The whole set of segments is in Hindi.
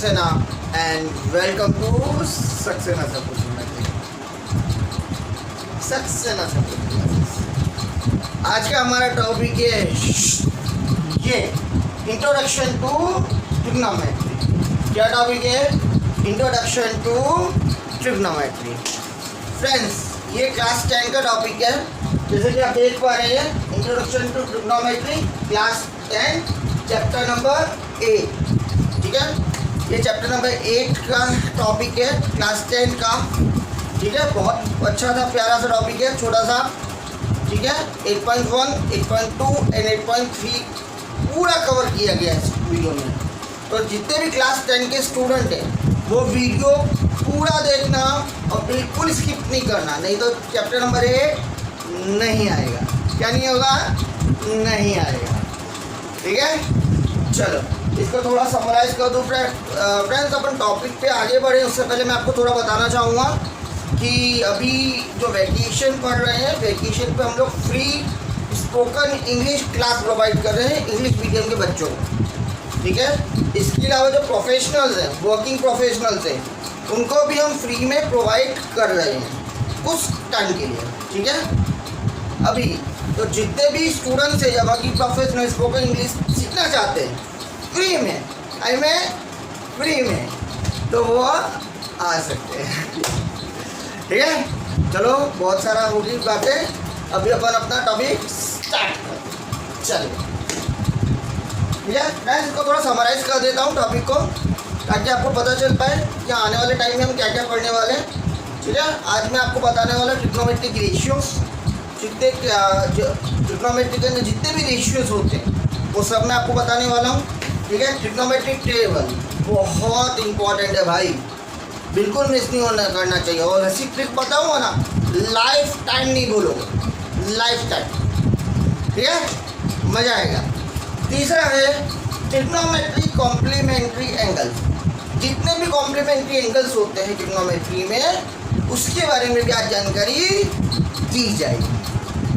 Saxena and welcome to Saxena Saxena. आज का हमारा टॉपिक है ये इंट्रोडक्शन टू ट्रिग्नोमेट्री। क्या टॉपिक है? Introduction to trigonometry. फ्रेंड्स, ये क्लास 10 का टॉपिक है। जैसे कि आप देख पा रहे हैं, introduction to trigonometry class 10 chapter number 8। ठीक है, ये चैप्टर नंबर 8 का टॉपिक है क्लास 10 का। ठीक है, बहुत अच्छा सा प्यारा सा टॉपिक है, छोटा सा। ठीक है, 8.1, 8.2 एंड 8.3 पूरा कवर किया गया है इस वीडियो में। तो जितने भी क्लास 10 के स्टूडेंट हैं वो वीडियो पूरा देखना और बिल्कुल स्किप नहीं करना, नहीं तो चैप्टर नंबर 8 नहीं आएगा। क्या नहीं होगा? नहीं आएगा। ठीक है, चलो इसको थोड़ा समराइज़ कर दूँ। फ्रेंड्स, अपन टॉपिक पे आगे बढ़े उससे पहले मैं आपको थोड़ा बताना चाहूँगा कि अभी जो वैकेशन पढ़ रहे हैं, वैकेशन पे हम लोग free spoken English class provide कर रहे हैं इंग्लिश मीडियम के बच्चों को। ठीक है, इसके अलावा जो प्रोफेशनल्स हैं, वर्किंग प्रोफेशनल्स हैं, उनको भी हम फ्री में प्रोवाइड कर रहे हैं कुछ टाइम के लिए। ठीक है, अभी तो जितने भी स्टूडेंट्स हैं या बाकी प्रोफेशनल स्पोकन इंग्लिश सीखना चाहते हैं फ्री में, आई में फ्री में, तो वो आ सकते हैं। ठीक है, चलो बहुत सारा होगी बातें, अभी अपन अपना टॉपिक स्टार्ट करते। चलिए, ठीक है, मैं इसको थोड़ा समराइज़ कर देता हूँ टॉपिक को, ताकि आपको पता चल पाए कि आने वाले टाइम में हम क्या क्या पढ़ने वाले हैं। ठीक है, आज मैं आपको बताने वाला ट्रिग्नोमेट्रिक रेशियोज, जितने ट्रिग्नोमेट्री के अंदर जितने भी रेशियोज होते हैं वो सब मैं आपको बताने वाला हूँ। ठीक है, ट्रिग्नोमेट्रिक टेबल बहुत इंपॉर्टेंट है भाई, बिल्कुल मिस नहीं होना करना चाहिए। और ऐसी ट्रिक बताऊँगा ना, लाइफ टाइम नहीं भूलोगे, लाइफ टाइम। ठीक है, मज़ा आएगा। तीसरा है ट्रिग्नोमेट्री कॉम्प्लीमेंट्री एंगल्स। जितने भी कॉम्प्लीमेंट्री एंगल्स होते हैं ट्रिग्नोमेट्री में, उसके बारे में भी आज जानकारी दी जाएगी।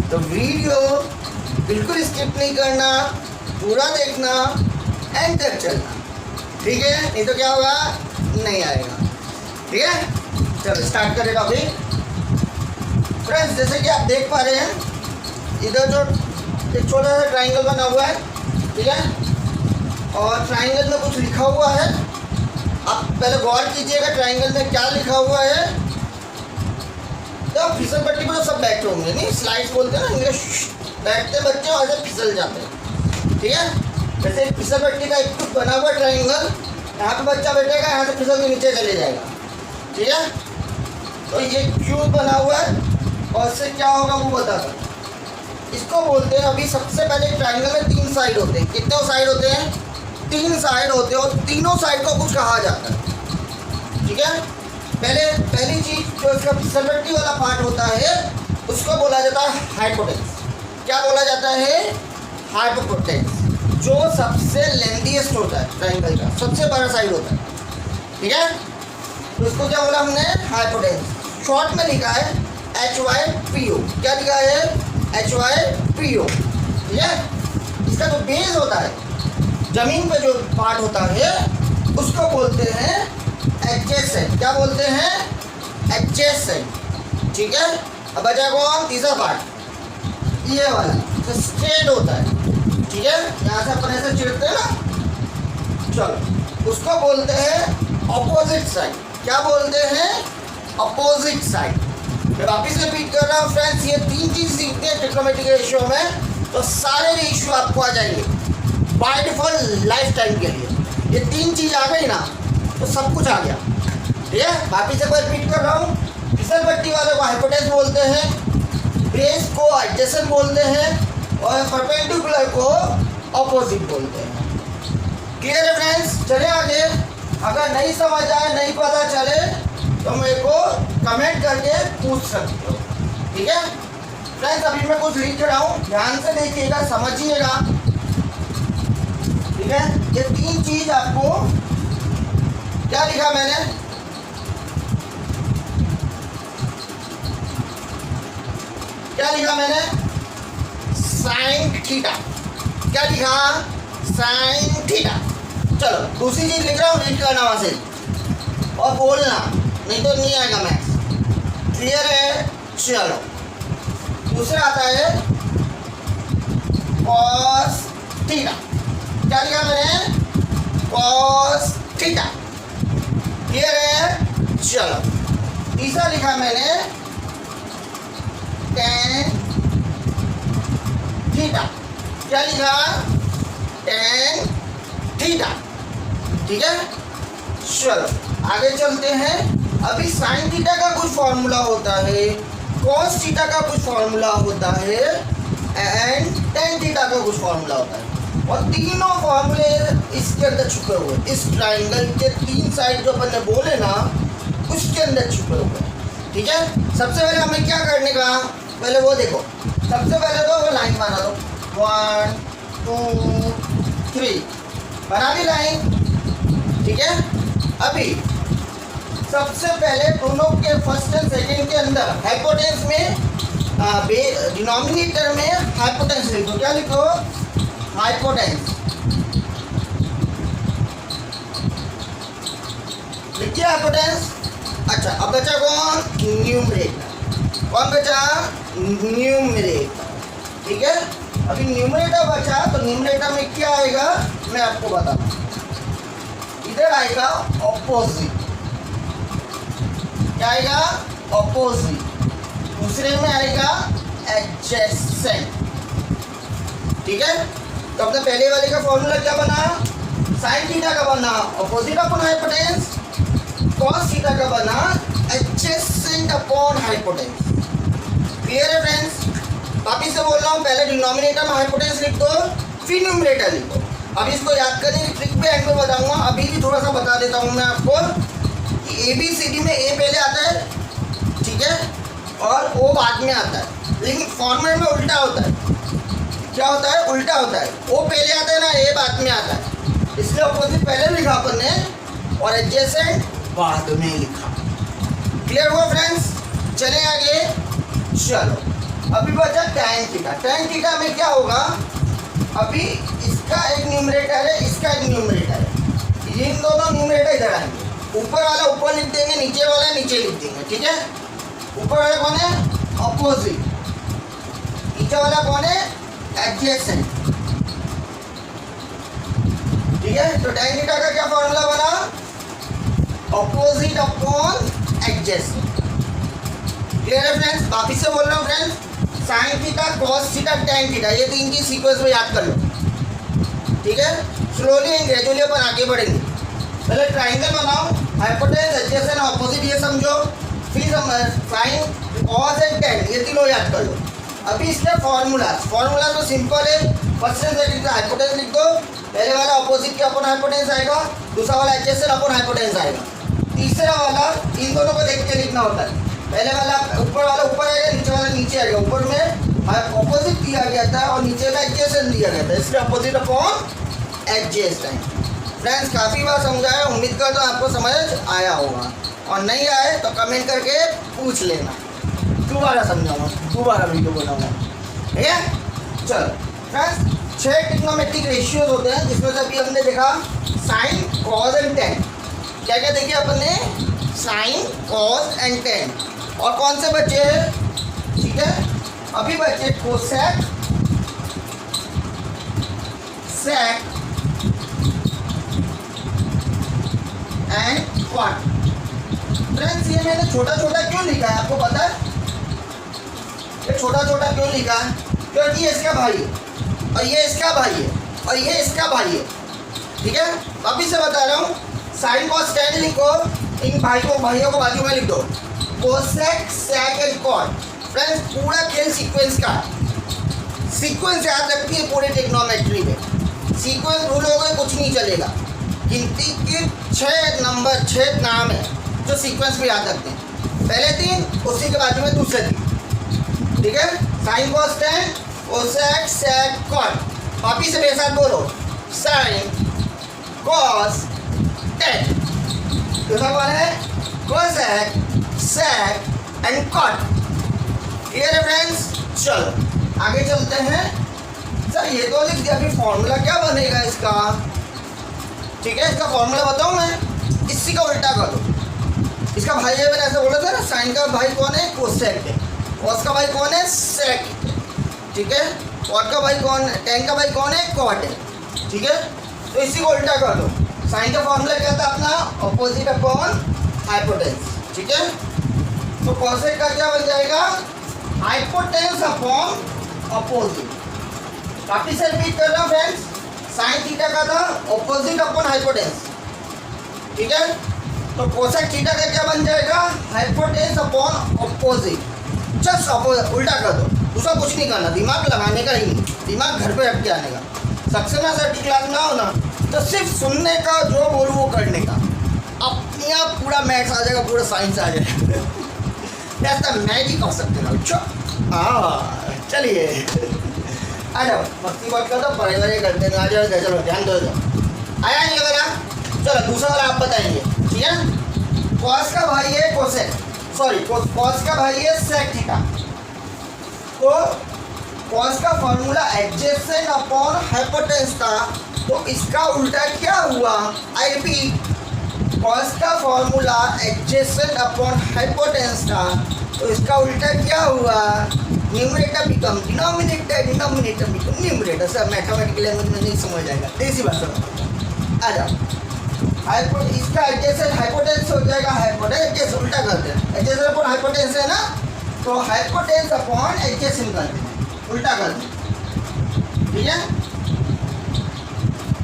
तो वीडियो बिल्कुल स्किप नहीं करना, पूरा देखना, एंड तक चलना। ठीक है, नहीं तो क्या होगा? नहीं आएगा। ठीक है, चलो स्टार्ट करेगा अभी। फ्रेंड्स, जैसे कि आप देख पा रहे हैं, इधर जो एक छोटा सा ट्राइंगल बना हुआ है, ठीक है, और ट्राइंगल में कुछ लिखा हुआ है। आप पहले गौर कीजिएगा ट्राइंगल में क्या लिखा हुआ है। तो फिसल पट्टी पर तो सब बैठे होंगे, नहीं स्लाइड्स बोलते हैं ना इंग्लिश, बैठते बच्चे और ऐसे फिसल जाते हैं। ठीक है, जैसे फिसल पट्टी का एक बना हुआ ट्राइंगल, यहाँ पे बच्चा बैठेगा, यहाँ से फिसल के नीचे चले जाएगा। ठीक है, तो ये क्यूब बना हुआ है और इससे क्या होगा वो बताता हूँ। इसको बोलते हैं, अभी सबसे पहले ट्राइंगल में 3 साइड होते हैं। कितने साइड होते हैं? 3 साइड होते हैं, और तीनों साइड को कुछ कहा जाता है। ठीक है, पहली चीज़ जो इसका फिसल पट्टी वाला पार्ट होता है उसको बोला जाता है हाइपोटेन्स। क्या बोला जाता है? हाइपोटेन्स, जो सबसे लेंथीएस्ट होता है ट्राइंगल का, सबसे बड़ा साइड होता है। ठीक है, तो उसको क्या बोला हमने? हाइपोटेन्स। शॉर्ट में लिखा है HYPO। क्या लिखा है? HYPO। ठीक है, इसका जो बेस होता है, जमीन पे जो पार्ट होता है, उसको बोलते हैं एडजेसेंट। क्या बोलते हैं? एडजेसेंट। ठीक है, अब बचा कौन? तीसरा पार्ट, ये वाला जो स्ट्रेट होता है। ठीक है, यहाँ से अपन ऐसे चिढ़ते हैं ना, चलो उसको बोलते हैं ऑपोजिट साइड। क्या बोलते हैं? Opposite side. मैं वापिस रिपीट कर रहा हूँ फ्रेंड्स, ये 3 चीज़ सीखते हैं ट्रिग्नोमेट्रिक रेशियो में, तो सारे रेशियो आपको आ जाएंगे बाय डिफॉल्ट लाइफ टाइम के लिए। ये 3 चीज़ आ गई ना तो सब कुछ आ गया। ठीक है, वापिस एक बार रिपीट कर रहा हूँ, फिसल पट्टी वाले को हाइपोटेन्स बोलते हैं, बेस को एडजेसेंट बोलते हैं, और परपेंडिकुलर को ऑपोजिट बोलते हैं। क्लियर है फ्रेंड्स? चले आगे। अगर नहीं समझ आए, नहीं पता चले, तो मेरे को कमेंट करके पूछ सकते हो। ठीक है फ्रेंड्स, अभी मैं कुछ लिख रहा हूँ, ध्यान से देखिएगा, समझिएगा। ठीक है, ये 3 चीज़ आपको, क्या लिखा मैंने? क्या लिखा मैंने? Sine theta. क्या लिखा? Sine theta. चलो दूसरी चीज लिख रहा हूँ, रीड करना वहां से और बोलना, नहीं तो नहीं आएगा मैथ्स। क्लियर है? चलो दूसरा आता है cos थीटा। क्या लिखा मैंने? cos theta. क्लियर है? चलो तीसरा लिखा मैंने tan थीटा। क्या लिखा? tan theta. ठीक है, चलो आगे चलते हैं। अभी साइन थीटा का कुछ फॉर्मूला होता है, cos थीटा का कुछ फॉर्मूला होता है एंड tan थीटा का कुछ फॉर्मूला होता है, और तीनों फॉर्मूले इसके अंदर छुपे हुए। इस ट्राइंगल के तीन साइड जो अपन ने बोले ना, उसके अंदर छुपे हुए हैं। ठीक है, सबसे पहले हमें क्या करने का, पहले वो देखो। सबसे पहले तो वो लाइन बना दो, 1 2 3 बना दी लाइन। ठीक है, अभी सबसे पहले दोनों के फर्स्ट एंड सेकंड के अंदर हाइपोटेन्स में डिनोमिनेटर में हाइपोटेन्स लिखो। क्या लिखो? हाइपोटेन्स। लिखिए हाइपोटेन्स। अच्छा, अब बचा कौन? न्यूमरेटर। कौन बचा? न्यूमरेटर। ठीक है, अभी न्यूमरेटर बचा, तो न्यूमरेटर में क्या आएगा मैं आपको बताता हूँ। इधर आएगा ऑपोजिट। क्या आएगा? ऑपोजिट। दूसरे में आएगा एडजेसेंट। ठीक है, तो अपने पहले वाले का फॉर्मूला क्या बना? साइन थीटा का बना ऑपोजिट अपॉन हाइपोटेन्स, कॉस थीटा का बना एडजेसेंट अपॉन हाइपोटेन्स। क्लियर है फ्रेंड्स? वापिस से बोल रहा हूँ, पहले डिनोमिनेटर में हाइपोटेन्स लिख दो, फिर न्यूमरेटर लिखो। अब इसको याद करने की ट्रिक भी एंड में बताऊंगा, अभी भी थोड़ा सा बता देता हूँ मैं आपको कि ABCD में A पहले आता है, ठीक है, और O बाद में आता है, लेकिन फॉर्मेट में उल्टा होता है। क्या होता है? उल्टा होता है। O पहले आता है ना, A बाद में आता है, इसलिए ऑपोजिट पहले लिखा अपन ने और एडजेसेंट बाद में लिखा। क्लियर हुआ फ्रेंड्स? चले आगे। चलो अभी बचा tan थीटा। tan थीटा में क्या होगा? अभी इसका एक न्यूमरेटर है, इसका एक न्यूमरेटर है, ये इन दोनों न्यूमरेटर इधर आएंगे। ऊपर वाला ऊपर लिख देंगे, नीचे वाला नीचे लिख देंगे। ठीक है, ऊपर वाला कौन है? ऑपोजिट। नीचे वाला कौन है? एडजेसेंट। ठीक है, तो tan थीटा का क्या फॉर्मूला बना? Opposite upon adjacent. क्लियर है फ्रेंड्स? वापिस से बोल रहा हूँ friends, sign theta, cos theta, tan theta, ये तीन की सीक्वेंस में याद कर लो। ठीक है, स्लोली एंड ग्रेजुअली अपन आगे बढ़ेंगे। पहले ट्राइंगल बनाओ, हाइपोटेन्स, एडजेसेंट, ऑपोजिट, ये समझो, फिर साइन, कॉस एंड tan, ये तीनों याद कर लो। अभी इसके फॉर्मूला तो सिंपल है। फर्स्ट एंड सेकंड का हाइपोटेन्स लिख दो, पहले वाला ऑपोजिट के अपॉन हाइपोटेन्स आएगा, दूसरा वाला एडजेसेंट अपॉन हाइपोटेन्स आएगा, तीसरा वाला इन दोनों को देख के लिखना होता है। पहले वाला ऊपर ऊपर आएगा, नीचे वाला नीचे आएगा। ऊपर में ऑपोजिट दिया गया था और नीचे में एडजेसेंट दिया गया था, इसलिए ऑपोजिट अपॉन एडजेसेंट। फ्रेंड्स काफ़ी बार समझाया, उम्मीद करता हूँ आपको समझ आया होगा, और नहीं आए तो कमेंट करके पूछ लेना, दोबारा समझाऊंगा, दोबारा वीडियो बनाऊंगा। ठीक है, चलो फ्रेंड्स 6 ट्रिग्नोमेट्रिक रेशियोज होते हैं, जिसमें से अभी हमने देखा साइन, कॉस एंड tan। क्या क्या देखे अपन ने? Sine, cos and tan। और कौन से बचे हैं? ठीक है, अभी बचे cosec, sec and quad. Friends ये मैंने छोटा छोटा क्यों लिखा है आपको पता है? ये छोटा छोटा क्यों लिखा है? क्योंकि ये इसका भाई है और ये इसका भाई है और ये इसका भाई है। ठीक है, वापिस से बता रहा हूँ, साइन, कॉस, tan लिखो, इन भाइयों को बाजू में लिख दो, cosec, sec and cot. Friends पूरा खेल सीक्वेंस का, सीक्वेंस याद रखिए पूरे ट्रिग्नोमेट्री में। सीक्वेंस भूलोगे कुछ नहीं चलेगा। गिनती के 6 नाम है जो सीक्वेंस में याद रखते हैं, पहले 3, उसी के बाजू में दूसरे 3। ठीक है, साइन, कॉस, tan, कोसेक, सेक, कॉड। वापिस से मेरे साथ बोलो, साइन, कॉस, tan। दूसरा कौन है? Cosec, sec and cot. Clear है फ्रेंड्स? चलो आगे चलते हैं। सर ये तो लिख दिया, अभी फॉर्मूला क्या बनेगा इसका? ठीक है, इसका फॉर्मूला बताऊँ मैं, इसी का उल्टा कर दो। इसका भाई है, मैंने ऐसे बोला था ना, साइन का भाई कौन है, कोसेक है, कॉस का भाई कौन है, सेक, ठीक है, कॉट का भाई कौन है, टेन का भाई कौन है, कॉट है, ठीक है। तो इसी को उल्टा कर दो। साइन का फॉर्मूला क्या था अपना, ऑपोजिट अपॉन हाइपोटेन्यूज, ठीक है। तो कोसेक का क्या बन जाएगा, हाइपोटेन्यूज अपॉन ऑपोजिट। वापिस से रिपीट कर रहा हूँ फ्रेंड्स, साइन थीटा का था ऑपोजिट अपॉन हाइपोटेन्यूज, ठीक है। तो कोसेक थीटा का क्या बन जाएगा, हाइपोटेन्यूज अपॉन ऑपोजिट। जस्ट उल्टा कर दो, दूसरा कुछ नहीं करना, दिमाग लगाने का ही नहीं, दिमाग घर पे रख के आने का। सक्सेना सर की क्लास ना हो ना, तो सिर्फ सुनने का, जो बोलूँ वो करने का, अपने आप पूरा मैथ्स आ जाएगा, पूरा साइंस आ जाएगा। ऐसा मैजिक हो सकते हो। हाँ चलिए आ जाओ, मस्ती बात कर दो, पढ़ाई वढ़ाई करते हैं, आ जाओ, चलो ध्यान दो। आया नहीं लगा, चलो दूसरा वाला आप बताएंगे, ठीक है। कॉस का भाई है कोसेक, सॉरी कॉस का भाई है सेक थीटा। तो कॉस का फॉर्मूला एडजेसेंट अपॉन हाइपोटेन्यूज था, तो इसका उल्टा क्या हुआ, आई रिपीट, कॉस का फॉर्मूला एडजेसेंट अपॉन हाइपोटेन्यूज था, तो इसका उल्टा क्या हुआ, numerator become denominator, denominator become numerator. Sir mathematical language में नहीं समझ जाएगा, देसी भाषा में आ जाओ। इसका एडजेसेंट हाइपोटेन्यूज हो जाएगा, हाइपोटेन्यूज उल्टा करते हैं, एडजेसेंट अपॉन हाइपोटेन्यूज है ना, तो हाइपोटेन्यूज अपॉन एडजेसेंट करते हैं, उल्टा करते हैं, ठीक है।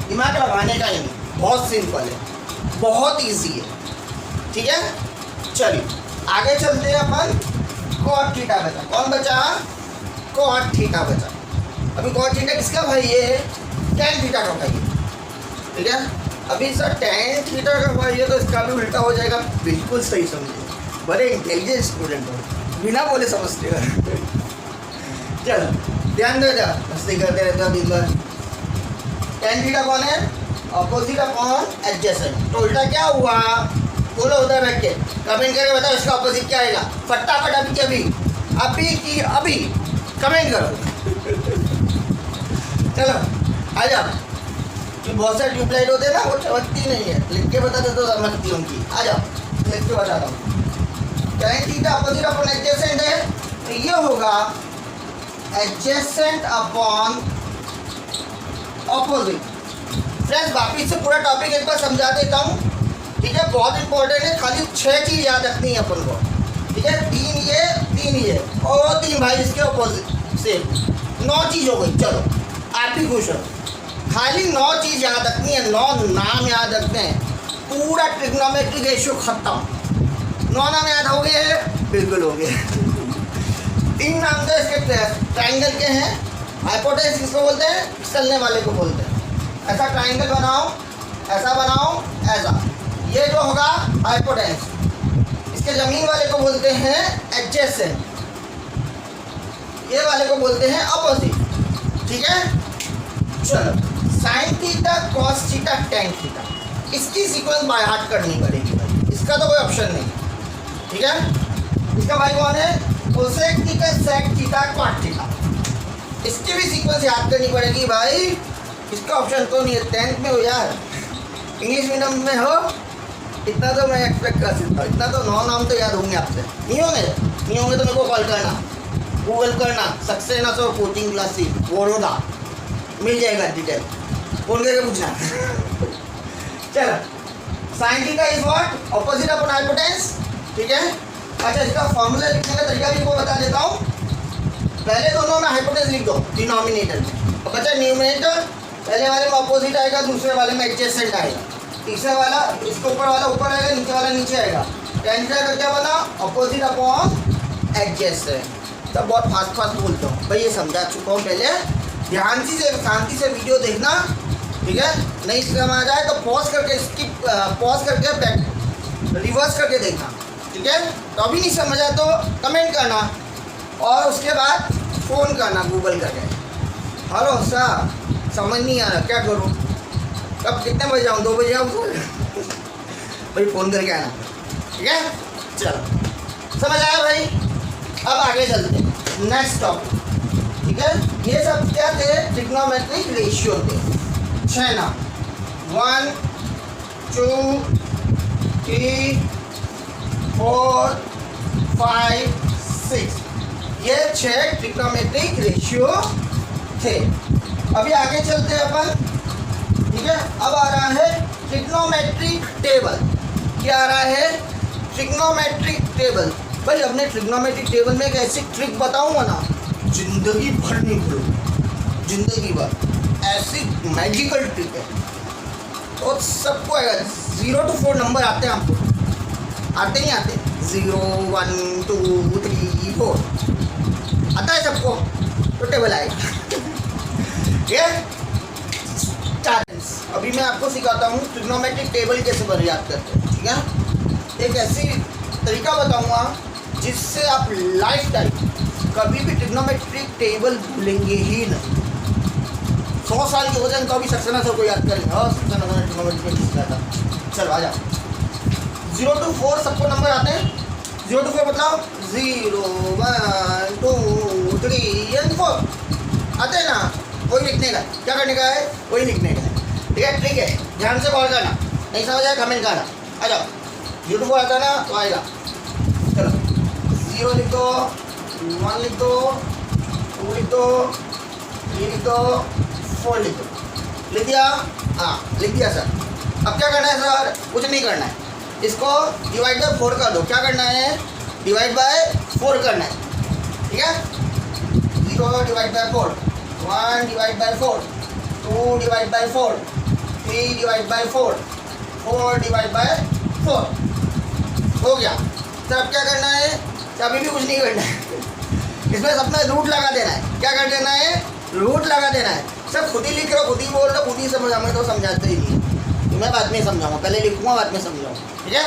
दिमाग लगाने का ही नहीं, बहुत सिंपल है, बहुत इजी है, ठीक है। चलिए आगे चलते हैं अपन, कॉट थीटा बचा, कौन बचा, कॉट थीटा बचा। अभी कॉट थीटा किसका भाई है, टेन थीटा का भाई है, ठीक है। अभी सर टेन थीटा का भाई है, तो इसका भी उल्टा हो जाएगा, बिल्कुल सही समझे, बड़े इंटेलिजेंट स्टूडेंट हो, बिना बोले समझते हो। चलो ध्यान दो, जा मस्ती करते रहते हो दिन भर। टेन थीटा कौन है, ऑपोजिट अपॉन एडजेसेंट, तो उल्टा क्या हुआ, बोलो उधर रख के कमेंट करके बताओ इसका ऑपोजिट क्या आएगा, फटाफट अभी के अभी, अभी की अभी कमेंट करो। चलो आ जाओ, कि बहुत सारे ट्यूबलाइट होते हैं ना, वो चमकती नहीं है, लिख के बता दे तो चमकती उनकी। आ जाओ लिख के बताता हूँ। Tan theta opposite upon adjacent है, तो ये होगा एडजेसेंट अपॉन ऑपोजिट। फ्रेंड्स वापिस से पूरा टॉपिक एक बार समझा देता हूँ, ठीक है, बहुत इंपॉर्टेंट है, खाली 6 चीज़ याद रखनी है अपन को, ठीक है। 3 ये और 3 भाई इसके ऑपोजिट से 9 चीज़ हो गई। चलो आप भी खुश हो, खाली 9 चीज़ याद रखनी है, 9 नाम याद रखते हैं, पूरा ट्रिग्नोमेट्रिक रेशियो खत्म। 9 नाम याद हो गए, बिल्कुल हो गए। 3 नाम तो इसके ट्राइंगल के हैं, हाइपोटेन्यूज किसको बोलते हैं, चलने वाले को बोलते हैं। ऐसा ट्राइंगल बनाओ, ऐसा बनाओ, ऐसा, ये जो होगा हाइपोटेन्यूज। इसके जमीन वाले को बोलते हैं एडजेसेंट, ये वाले को बोलते हैं अपोजिट, ठीक है। चलो sine theta, cos theta, tan theta, इसकी सीक्वेंस बाय हार्ट करनी पड़ेगी भाई, इसका तो कोई ऑप्शन नहीं, ठीक है। इसका भाई कौन है, cosec theta, sec theta, cot theta, इसकी भी सीक्वेंस याद करनी पड़ेगी भाई, इसका ऑप्शन तो नहीं है। 10th में हो यार, इंग्लिश मीडियम में हो, इतना तो मैं एक्सपेक्ट कर सकता हूँ, इतना तो 9 नाम तो याद होंगे आपसे। नहीं होंगे तो मेरे को कॉल करना, गूगल करना, Saxena sir coaching classes Baroda, मिल जाएगा डिटेल, फोन करके पूछना। चलो sine theta is what, opposite upon hypotenuse, ठीक है। अच्छा इसका फॉर्मूला लिखने का तरीका भी को बता देता हूँ। पहले दोनों में हाइपोटेन्यूज लिख दो डिनोमिनेटर में, और बचा न्यूमरेटर, पहले वाले में अपोजिट आएगा, दूसरे वाले में एडजेसेंट आएगा, तीसरे वाला इसके ऊपर वाला ऊपर आएगा, नीचे वाला नीचे आएगा। टेन थीटा का क्या बना, अपोजिट अपॉन एडजेसेंट। तब बहुत फास्ट बोलता हूँ भाई, ये समझा चुका हूँ पहले, ध्यान से शांति से वीडियो देखना, ठीक है। नहीं समझ आ जाए तो पॉज करके बैक रिवर्स करके देखना, ठीक है। तो अभी नहीं समझ आए तो कमेंट करना, और उसके बाद फ़ोन करना गूगल करके, हेलो सर समझ नहीं आ रहा क्या करूँ, कब कितने बजे आऊँ, 2 बजे आऊँ भाई, फ़ोन करके आना, ठीक है। चलो समझ आया भाई, अब आगे चलते हैं नेक्स्ट टॉपिक, ठीक है। ये सब क्या थे, ट्रिग्नोमेट्रिक रेशियो थे, 6 नाम, 1 2 3 4 5 6, ये 6 ट्रिग्नोमेट्रिक रेशियो थे। अभी आगे चलते हैं अपन, ठीक है। अब आ रहा है ट्रिग्नोमेट्रिक टेबल। क्या आ रहा है? Trigonometric table. भाई अपने ट्रिग्नोमेट्रिक टेबल में एक ऐसी ट्रिक बताऊंगा ना, जिंदगी भर नहीं भूलो, जिंदगी भर। ऐसी मैजिकल ट्रिक है तो सबको आएगा। 0 to 4 नंबर आते हैं आपको? आते नहीं आते? 0 1 2 3 4 आता है सबको? तो टेबल आएगा। ये अभी मैं आपको सिखाता हूँ ट्रिग्नोमेट्रिक टेबल कैसे बन याद करते हैं, ठीक है। एक ऐसी तरीका बताऊँगा जिससे आप लाइफ टाइम कभी भी ट्रिग्नोमेट्रिक टेबल भूलेंगे ही नहीं। 100 साल के हो जाए तो अभी सक्सेना सर को याद करेंगे। हाँ, सक्सेना सर ने ट्रिग्नोमेट्रिक टेबल सिखाया था। चलो आ जाओ। 0 to 4 सबको नंबर आते हैं? 0 to 4 बताओ। 0 1 2 3 and 4 आते हैं ना? वही लिखने का, क्या करने का है? वही लिखने का है, ठीक है। ठीक है, ध्यान से कॉल करना, नहीं समझ आया कमेंट करना। आ जाओ। 0 to 4 आता है ना, तो आएगा। चलो 0 लिख दो, 1 लिख दो, 2 लिख दो, 3 लिख दो, 4 लिख दो। लिख दिया? हाँ लिख दिया सर। अब क्या करना है सर? कुछ नहीं करना है, इसको डिवाइड बाय 4 कर दो। क्या करना है? डिवाइड बाय 4 करना है, ठीक है। 0 divide bye 4, 1 divide by 4, 2 divide by 4, 3 divide by 4, 4 divide by 4 हो गया। तो अब क्या करना है? तो अभी भी कुछ नहीं करना है, इसमें अपना रूट लगा देना है। क्या कर देना है? रूट लगा देना है। सब खुद ही लिख रहे हो, खुद ही बोल रहे हो, खुद ही समझ। हमें तो समझाते ही नहीं है, मैं बाद में समझाऊंगा, पहले लिखूंगा बाद में समझाऊंगा, ठीक है।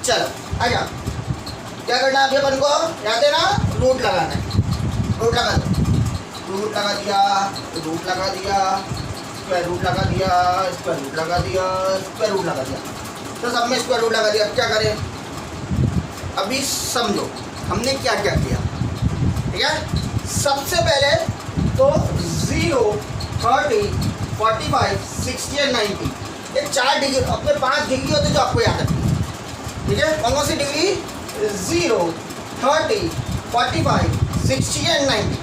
चलो आ जाओ। क्या करना है अभी अपन को? याद है ना? रूट लगाना है। रूट लगा दो। रूट लगा दिया, रूट लगा दिया, स्क्वायर रूट लगा दिया, स्क्वायर रूट लगा दिया, स्क्वायर रूट लगा दिया। तो सब में स्क्वायर रूट लगा दिया। अब क्या करें? अभी समझो हमने क्या क्या किया, ठीक है। सबसे पहले तो 0 30 45 60 और 90, ये 4 डिग्री, अपने 5 डिग्री होते जो आपको याद रखनी है, ठीक है। कौन कौन सी डिग्री? 0 30 45 60 एंड 90।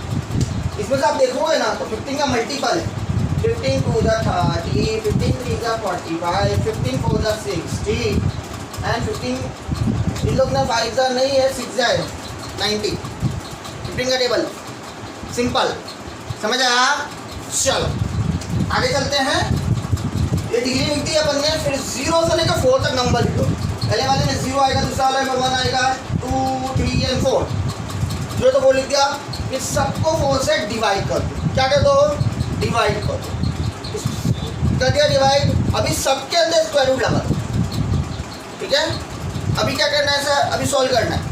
इसमें से आप देखोगे ना तो 15 का मल्टीपल है। 15 2 द 30, 15 3 द 45, 15 4 द 60 एंड 15 इन लोग ना 5 द नहीं है, 6 द है 90। 15 का टेबल सिंपल, समझ आया? चलो आगे चलते हैं। ये डिग्री मिलती है अपन ने, फिर 0 से लेकर 4 तक नंबर लिखो। पहले वाले में 0 आएगा, दूसरा वाले में 1 आएगा, 2 3 एंड 4। जो तो बोल लिख दिया। फिर सबको 4 से डिवाइड कर दो। क्या कर दो? डिवाइड कर दो। कर दिया डिवाइड। अभी सबके अंदर स्क्वायर रूट लगा दो, ठीक है। अभी क्या करना है सर? अभी सॉल्व करना है,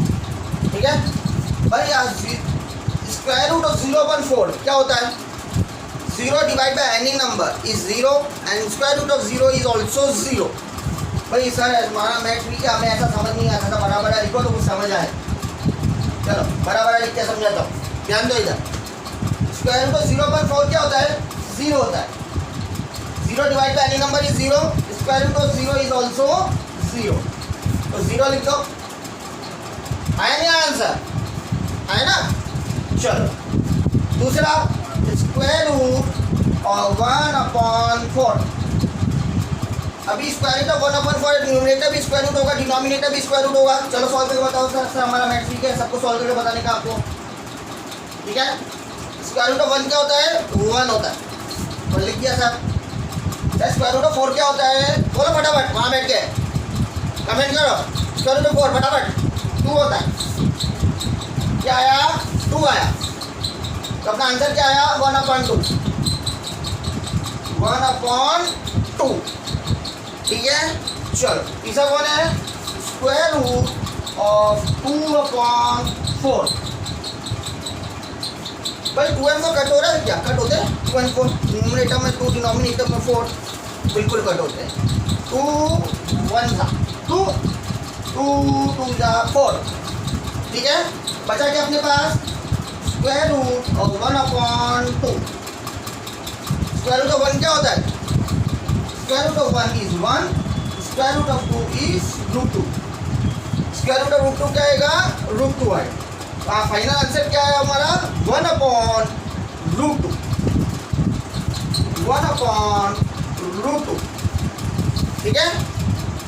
ठीक है भाई। आज स्क्वायर रूट ऑफ 0/4 क्या होता है? 0 divide by any number is 0 and square root of 0 is also 0। भाई सर हमारा मैथ भी क्या, हमें ऐसा समझ नहीं आता था, बराबर लिखो तो कुछ समझ आए। चलो बराबर लिख के समझाता हूँ, ध्यान दो इधर। स्क्वायर रूट ऑफ 0/4 क्या होता है? 0 होता है। 0 divide by any number is 0, square root of 0 is also 0। तो 0 लिख दो। आया नहीं आंसर? आया ना? चलो दूसरा, स्क्वायर रूट और 1/4। अभी स्क्वायर रूट ऑफ 1/4 न्यूमरेटर भी स्क्वायर रूट होगा, डिनोमिनेटर भी स्क्वायर रूट होगा। चलो सॉल्व करके बताओ सर हमारा मैथ ठीक है, सबको सॉल्व करके बताने का आपको, ठीक है। स्क्वायर रूट ऑफ 1 क्या होता है? 1 होता है, और लिख दिया सर। स्क्वायर रूट ऑफ 4 क्या होता है? बोलो फटाफट, वहाँ बैठ के कमेंट करो। स्क्वायर रूट ऑफ 4 फटाफट 2 होता है। क्या आया? 2 आया। तो अपना आंसर क्या आया? 1/2। 1/2, ठीक है। चलो तीसरा कौन है? Square root of 2/4। भाई 2 and 4 कट हो रहा है क्या? कट होते हैं 2 and 4, न्यूमरेटर में 2, डिनोमिनेटर में 4, बिल्कुल कट होते हैं। 2 1 था 2, 2 2 जा 4, ठीक है। बचा क्या अपने पास? Square root of 1/2। Square root of 1 क्या होता है? Square root of 1 is 1, square root of 2 is root 2। Square root of root 2 क्या आएगा? रूट 2 आएगा। तो फाइनल आंसर क्या है हमारा? 1 अपॉन रूट 2, 1 अपॉन रूट 2। ठीक है,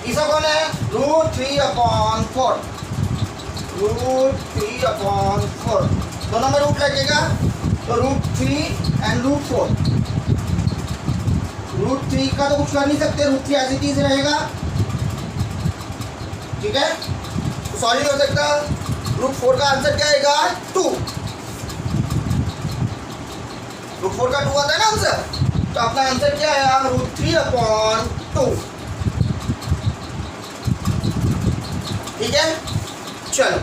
तीसरा कौन है? Root 3 upon 4, root 3 upon 4। दोनों में रूट लगेगा तो रूट 3 एंड रूट 4। रूट 3 का तो कुछ कर नहीं सकते, रूट 3 एज इट इज रहेगा। ठीक है, तो सॉल्व नहीं हो सकता। रूट 4 का आंसर क्या आएगा? 2। रूट 4 का 2 आता है ना आंसर, तो अपना आंसर क्या आया? Root 3 upon 2। ठीक है, चलो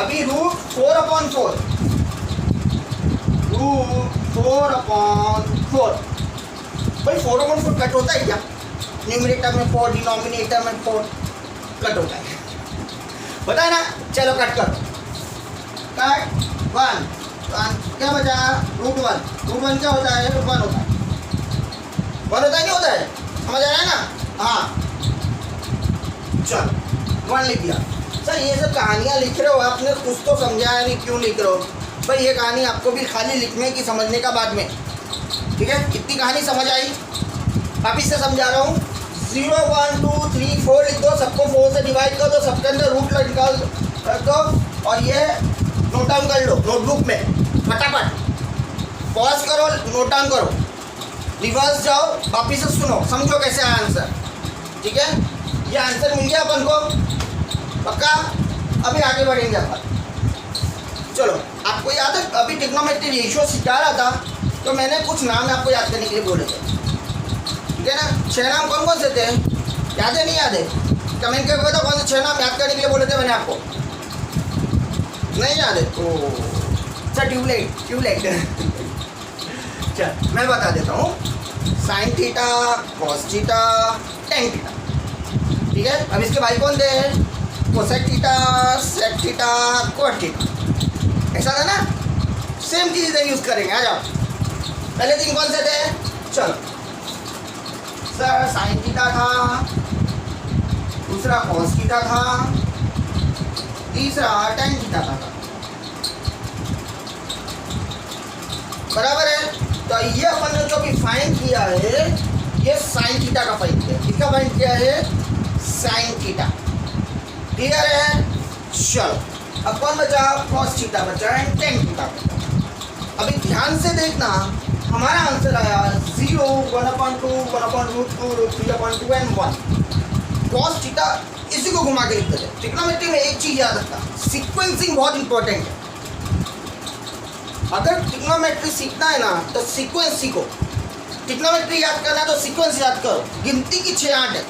अभी रूट 4 अपॉन 4, रूट 4 अपॉन 4। भाई 4 अपॉन 4 कट होता है क्या? न्यूमरेटर में 4, डिनोमिनेटर में 4 कट होता है, पता है ना? चलो कट करो। कट 1 क्या बचा? रूट 1। रूट 1 क्या होता है? रूट 1 होता है। 1 होता है, नहीं होता है? समझ आ रहा है ना? हाँ, चलो 1 लिख दिया। सर ये सब कहानियाँ लिख रहे हो आपने, कुछ तो समझाया नहीं, क्यों लिख रहे हो भाई? ये कहानी आपको भी खाली लिखने की, समझने का बाद में। ठीक है, कितनी कहानी समझ आई? वापिस से समझा रहा हूँ। 0 1 2 3 4 लिख दो, सबको 4 से डिवाइड कर दो, सबके अंदर रूट निकाल दो और ये नोट डाउन कर लो नोटबुक में फटाफट। पॉज करो, नोट डाउन करो, रिवर्स जाओ, वापिस से सुनो, समझो कैसे आया आंसर। ठीक है, ये आंसर मिल गया अपन को, पक्का? अभी आगे बढ़ेंगे अपन। चलो, आपको याद है अभी ट्रिग्नोमेट्री रेशियो सिखा रहा था, तो मैंने कुछ नाम आपको याद करने के लिए बोले थे। ठीक है ना? 6 नाम कौन कौन से थे? याद है नहीं याद है? कमेंट करके बताओ कौन से 6 नाम याद करने के लिए बोले थे मैंने आपको। नहीं याद है तो सर ट्यूबलाइट चल मैं बता देता हूँ। Sine theta, cos theta, tan theta. ठीक है, अब इसके भाई कौन थे? Cosec theta, sec theta, cot theta. ऐसा था ना? सेम चीज़ इधर यूज़ करेंगे। आ जाओ, पहले 3 कौन से थे? चलो सर, साइन थीटा था, दूसरा कॉस थीटा था, तीसरा टेन थीटा था। बराबर है? तो ये अपन ने जो भी फाइंड किया है, ये साइन थीटा का फाइंड किया। किसका फाइंड किया है? Sine theta. क्लियर है? चलो, अब कौन बचा? कॉस थीटा बचा है, टेन थीटा बचा। अभी ध्यान से देखना, हमारा आंसर आया 0, 1/2, 1/√2, √3/2 एंड 1। कॉस थीटा इसी को घुमा के लिखते थे। ट्रिग्नोमेट्री में एक चीज़ याद रखना, सीक्वेंसिंग बहुत इंपॉर्टेंट है। अगर ट्रिग्नोमेट्री सीखना है ना तो सीक्वेंस सीखो। ट्रिग्नोमेट्री याद करना है तो सीक्वेंस याद करो। गिनती की 6-8 है,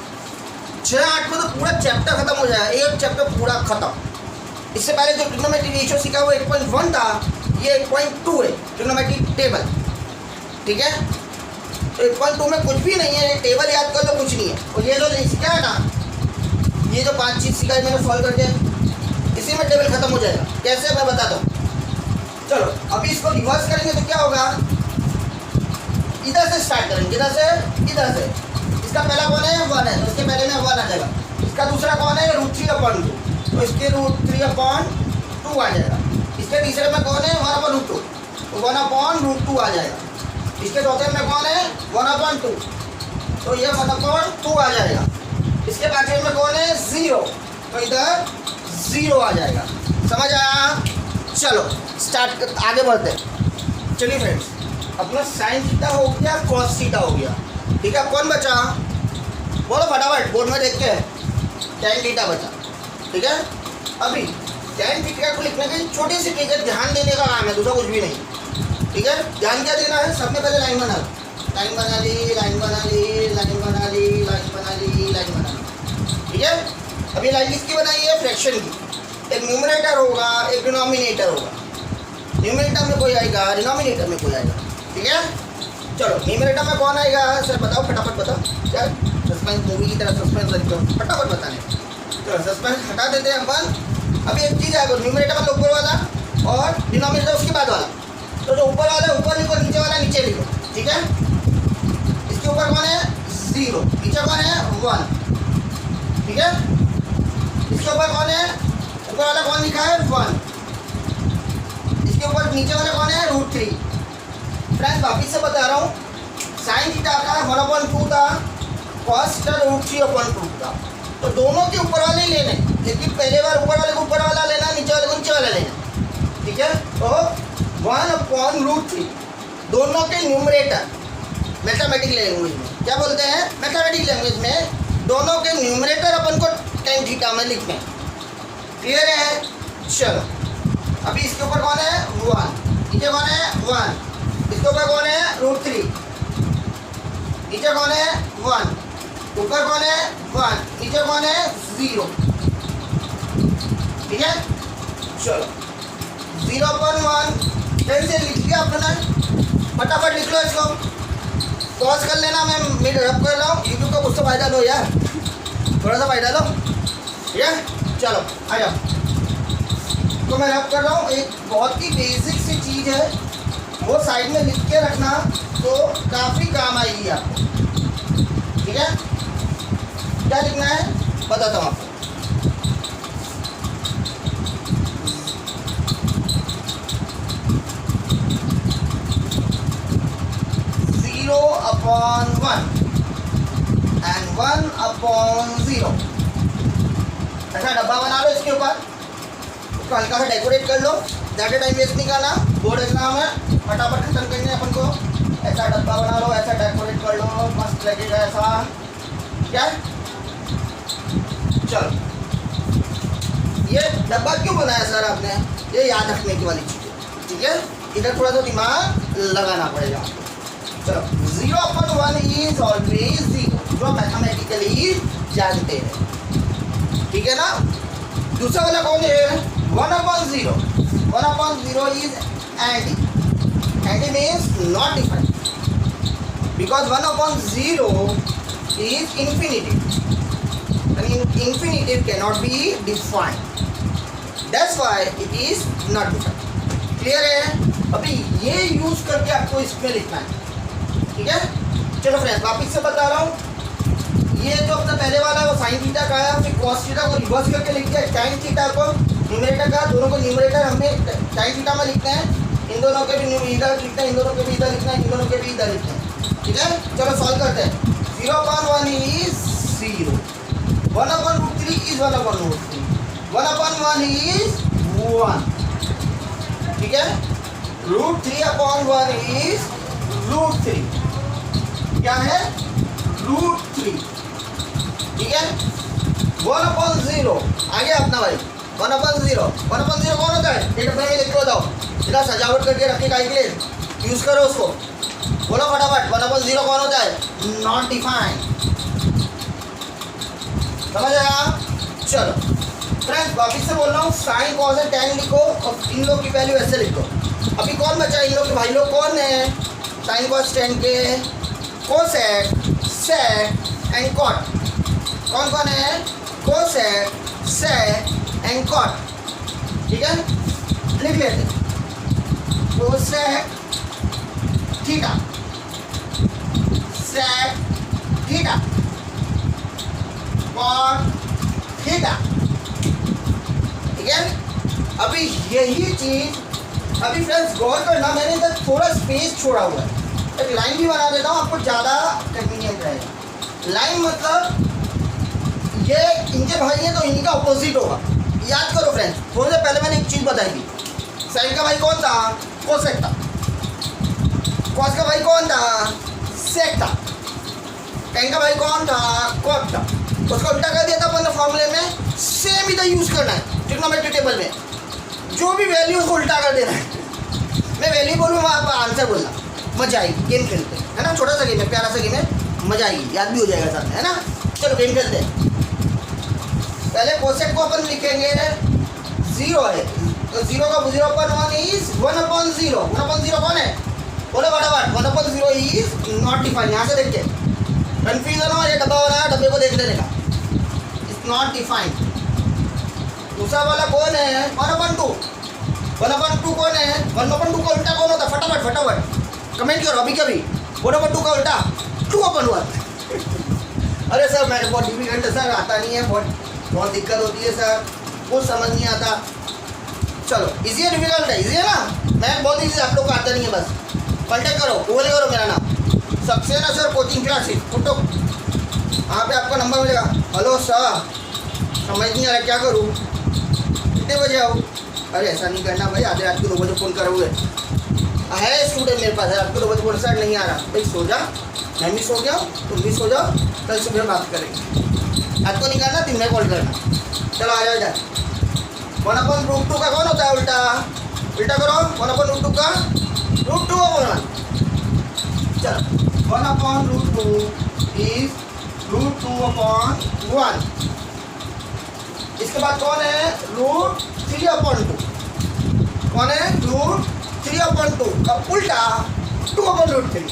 6-8 में तो पूरा चैप्टर खत्म हो जाएगा, एक चैप्टर पूरा खत्म। इससे पहले जो ट्रिग्नोमेट्री रेशियो सीखा वो 8.1 था, ये 8.2 है ट्रिग्नोमेट्री टेबल। ठीक है, 8.2 में कुछ भी नहीं है, ये टेबल याद कर लो, कुछ नहीं है। और ये जो सीखा है ना, ये जो 5 चीज़ सीखा है मैंने सॉल्व करके, इसी में टेबल खत्म हो जाएगा। कैसे मैं बताता हूँ। चलो अभी इसको रिवर्स करेंगे तो क्या होगा? इधर से स्टार्ट करेंगे, इधर से, इधर से। इसका पहला कौन है? 1 है, तो इसके पहले में 1 आ जाएगा। इसका दूसरा कौन है? √3/2, तो इसके √3/2 आ जाएगा। इसके तीसरे में कौन है? 1/√2, तो 1/√2 आ जाएगा। इसके चौथे में कौन है? 1/2, तो ये 1/2 आ जाएगा। इसके पांचवें में कौन है? 0, तो इधर 0 आ जाएगा। समझ आया? चलो स्टार्ट, आगे बढ़ते हैं। चलिए फ्रेंड्स, अपना साइन थीटा हो गया, कॉस थीटा हो गया। ठीक है, कौन बचा? बोलो फटाफट, बोर्ड में देख के। टेन थीटा बचा। ठीक है, अभी टेन थीटा को लिखने की छोटी सी ट्रिक है, ध्यान देने का काम है, दूसरा कुछ भी नहीं। ठीक है, ध्यान क्या देना है? सबसे पहले लाइन बना ली, लाइन बना ली, लाइन बना ली, लाइन बना ली, लाइन बना ली, लाइन बना ली। ठीक है, अभी लाइन किसकी बनाई है? फ्रैक्शन की। एक न्यूमरेटर होगा, एक डिनोमिनेटर होगा। न्यूमरेटर में कोई आएगा, डिनोमिनेटर में कोई आएगा। ठीक है, चलो न्यूमरेटर में कौन आएगा? सर बताओ, फटाफट बताओ। क्या सस्पेंस मूवी की तरह सस्पेंस रखते हो, फटाफट बताने। चलो सस्पेंस हटा देते हैं अपन। अभी एक चीज़ आएगा, न्यूमरेटर मतलब ऊपर वाला और डिनोमिनेटर उसके बाद वाला। तो जो ऊपर वाला ऊपर लिखो, नीचे वाला नीचे लिखो। ठीक है, इसके ऊपर कौन है? 0, नीचे कौन है? 1। ठीक है। इसके ऊपर कौन है, ऊपर वाला कौन लिखा है 1, इसके ऊपर नीचे वाला कौन है √3। फ्रेंड्स वापिस से बता रहा हूँ, साइन थीटा का 1/2 था, कॉस थीटा √3/2 था। तो दोनों के ऊपर वाले लेने, लेकिन पहले बार ऊपर वाले को ऊपर वाला लेना, नीचे वाले को नीचे वाला लेना, ठीक है। तो 1/√3 दोनों के न्यूमरेटर, मैथमेटिक लैंग्वेज में क्या बोलते हैं, मैथमेटिक लैंग्वेज में दोनों के न्यूमरेटर अपन को tan थीटा में लिखते हैं। क्लियर है। चलो अभी इसके ऊपर कौन है 1, नीचे कौन है 1, इसके ऊपर कौन है √3, नीचे कौन है 1, ऊपर कौन है 1, नीचे कौन है 0, ठीक है। चलो 0/1 फिर से लिख लिया अपना, फटाफट लिख लो इसको, पॉज कर लेना, मैं रब कर रहा हूँ, यूट्यूब का मुझसे फायदा लो यार, थोड़ा सा फायदा लो, ठीक है। चलो आ जाओ, तो मैं रब कर रहा हूँ, एक बहुत ही बेसिक सी चीज़ है, वो साइड में लिख के रखना तो काफ़ी काम आएगी आपको, ठीक है। क्या लिखना है बताता हूँ आपको। 0/1 and 1/0 ऐसा डब्बा बना लो, इसके ऊपर उसको हल्का सा डेकोरेट कर लो, ज़्यादा टाइम वेस्ट नहीं करना, बोर्ड एग्जाम है, फटाफट खत्म करनी है अपन को। ऐसा डब्बा बना लो, ऐसा डेकोरेट कर लो, मस्त लगेगा ऐसा, क्या। चलो ये डब्बा क्यों बनाया सर आपने, ये याद रखने की वाली चीज़ है, ठीक है। इधर थोड़ा सा दिमाग लगाना पड़ेगा। चलो 0/1 इज ऑलवेज 0, जो मैथमेटिकली जानते हैं, ठीक है ना। दूसरा वाला कौन है 1/0, 1/0 is anti, anti means not defined, because 1/0 is infinitive, and infinitive cannot be defined, that's why it is not defined। Clear है। अभी ये यूज करके आपको इसमें लिखना है, ठीक है। चलो फ्रेंड्स वापिस से बता रहा हूँ, ये जो अपना पहले वाला है वो साइन थीटा का है, फिर कॉस थीटा को रिवर्स करके लिखते हैं, tan थीटा को न्यूमरेटर का, दोनों को न्यूमरेटर हमें tan थीटा में लिखते हैं, इन दोनों के भी इधर लिखते हैं, इन दोनों के भी इधर लिखते हैं, इन दोनों के भी इधर लिखते हैं, ठीक है। चलो सॉल्व करते हैं। 0/1 इज 0, 1/√3 is 1/√3, 1/1 is 1, ठीक है। √3/1 is √3, क्या है √3, ठीक है। 1/0 आ गया अपना भाई, 1/0, 1/0 कौन होता है, ये डब्बे में लिख के बताओ, इतना सजावट करके रखे का के लिए यूज़ करो उसको, बोलो फटाफट। 1/0 कौन होता है, नॉट डिफाइंड, समझ आया। चलो फ्रेंड्स वापिस से बोल रहा हूँ, साइन कॉस एंड टैन लिखो और इन लोग की वैल्यू ऐसे लिखो। अभी कौन बचा इन लोग के भाई लोग, कौन है साइन कॉस टैन के, कोसेक, सेक एंड कॉट, कौन कौन है कोसेक, सेक एंड कॉट, ठीक है। लिख लेते cosec theta, sec theta, cot theta, ठीक है। अभी यही चीज, अभी फ्रेंड्स गौर करना, मैंने इधर थोड़ा स्पेस छोड़ा हुआ है, एक लाइन भी बना देता हूँ आपको ज़्यादा कन्वीनियंट रहेगा। लाइन मतलब ये इनके भाई हैं तो इनका अपोजिट होगा, याद करो फ्रेंड्स। थोड़ी देर पहले मैंने एक चीज़ बताई थी, साइन का भाई कौन था, कोसेक था, कॉस का भाई कौन था, सेक था, टैन का भाई कौन था, कॉट था। उसको उल्टा कर दिया था अपन फॉर्मूले में, सेम इधर यूज़ करना है ट्रिग्नोमेट्री टेबल में, जो भी वैल्यू उसको उल्टा कर देना है। मैं वैल्यू बोलूँ वहाँ पर आंसर बोलना, मजा आएगी, गेम खेलते हैं, है ना। छोटा सा गेम है, प्यारा सा गेम है, मजा आएगी, याद भी हो जाएगा साथ में, है ना। चलो गेम खेलते हैं। पहले कोसेक को अपन लिखेंगे 0 है, तो 0 का 0/1 इज 1/0, 1/0 कौन है, बोलो फटाफट। 1/0 इज नॉट डिफाइंड, यहाँ से देखते कन्फ्यूजन हो, ये डब्बा बनाया, डब्बे को देख लेने का, इट्स नॉट डिफाइंड। दूसरा वाला कौन है 1/2, 1/2 कौन है, 1/2 का उल्टा कौन होता है, फटाफट फटाफट कमेंट करो अभी कभी, 1/2 का उल्टा 2/1, अरे सर मेरे बहुत डिफिकल्ट है सर, आता नहीं है, बहुत दिक्कत होती है सर, कुछ समझ नहीं आता। चलो इजी है डिफिकल्ट है? इजी है ना, मैं बहुत इजी, आप लोग को आता नहीं है। बस कॉन्टेक्ट करो, गूगल करो मेरा नाम Saxena sir coaching classes, photo वहाँ पे आपका नंबर मिलेगा। हेलो सर समझ नहीं आ रहा क्या करूँ, कितने बजे आओ? अरे ऐसा नहीं करना भाई, आधे रात को 2 बजे फ़ोन करोगे। है स्टूडेंट मेरे पास है, आपको 2 बजे फ़ोन सर नहीं आ रहा, भाई सो जा, मैं भी सो गया, तुम भी सो जाओ, कल सुबह बात करेंगे। आपको नहीं करना, दिन में कॉल करना। चलो आ जाओ इधर। 1/√2 का कौन होता है उल्टा? उल्टा करो, 1/√2 का √2 बोलना। चलो 1/√2 इज √2/1। इसके बाद कौन है? √3/2। कौन है? √3/2। अब उल्टा 2/√3।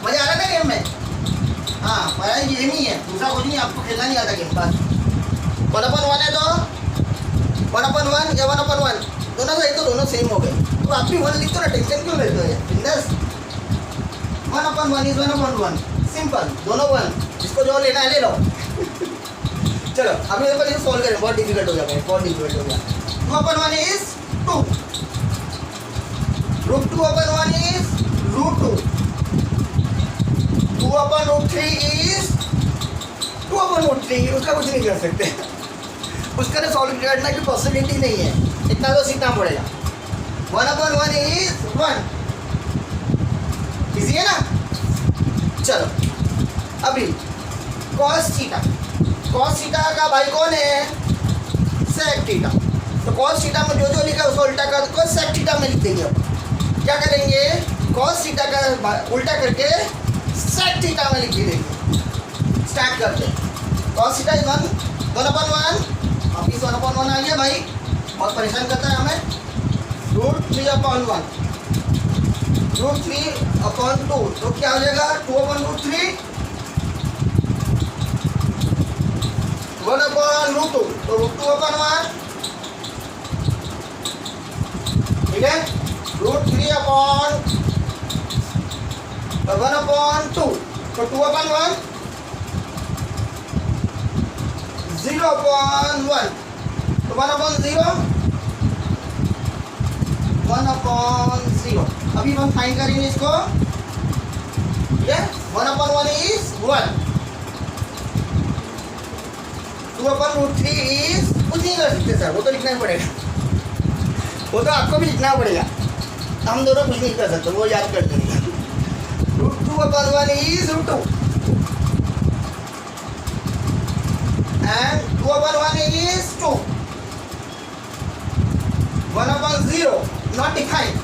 मजा आ रहा है गेम में? हाँ मजा गेम ही है, दूसरा कुछ नहीं, आपको खेलना नहीं आता गेम। बस 1/1 है तो 1/1 या 1/1 दोनों सही, तो दोनों सेम हो गए। तो आप भी 1 लिख दो ना, टेंशन क्यों लेते हो बिंदास। 1/1 इज 1/1, सिंपल, दोनों 1, जिसको जो लेना है ले लो। चलो अब मेरे को सॉल्व करें, बहुत डिफिकल्ट हो गया, बहुत डिफिकल्ट हो गया। 2/1 इज 2, √2/1 इज √2, 2/√3 इज 2/√3। उसका कुछ नहीं कर सकते, उसका तो सॉल्व करने की पॉसिबिलिटी नहीं है, इतना तो सीखना पड़ेगा। 1/1 इज 1, इजी है ना। चलो अभी cos थीटा, cos थीटा का भाई कौन है? sec theta. तो cos थीटा में जो जो लिखा है उसको उल्टा कर दो, sec थीटा में लिख देंगे। अब क्या करेंगे? cos थीटा का उल्टा करके sec थीटा में लिख देंगे। स्टार्ट करते हैं। cos थीटा इज 1/1, वापिस 1/1 आ गया भाई, बहुत परेशान करता है हमें। √3/1, √3/2, तो क्या हो जाएगा? 2/√3, 1/√2, तो √2/1, ठीक है। √3/1/2, तो 2/1, 0/1, तो 1/0, 1/0। अभी हम फाइंड करेंगे इसको, ठीक है। 1/1 इज 1, 2/√3 इज, कुछ नहीं कर सकते सर, वो तो लिखना ही पड़ेगा, वो तो आपको भी लिखना पड़ेगा, हम दोनों कुछ नहीं कर सकते, वो याद कर देंगे। √2/1 is √2 and 2/1 is 2, 1/0 not defined।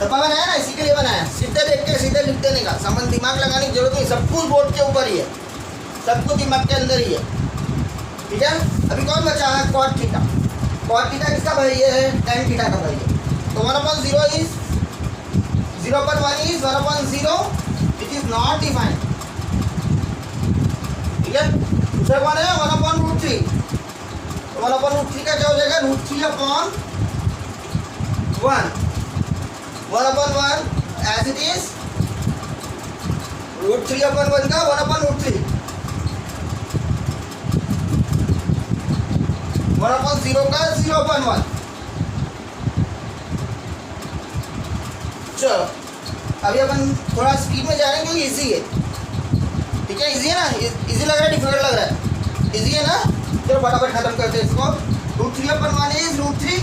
डब्बा बनाया ना, इसी के लिए बनाया, सीधे देख के सीधे लिख देने का, समझ दिमाग लगाने की जरूरत नहीं, सब कुछ बोर्ड के ऊपर ही है, सब कुछ दिमाग के अंदर ही है, ठीक है। अभी कौन बचा है? cot theta. cot थीटा किसका भाई है? tan थीटा का भाई है। तो 1/0 is 0/1 is 1/0 which is not defined, ठीक है। दूसरा कौन है? 1/√3, तो 1/√3 का क्या हो जाएगा? √3/1, 1/1 एज इट इज, √3/1 का 1/√3, 1/0 का 0/1। चलो अभी अपन थोड़ा स्पीड में जा रहे हैं क्योंकि इजी है, ठीक है। इजी है ना, इजी लग रहा है डिफिकल्ट लग रहा है? इजी है ना। चलो फटाफट खत्म करते हैं इसको। √3/1 इज √3,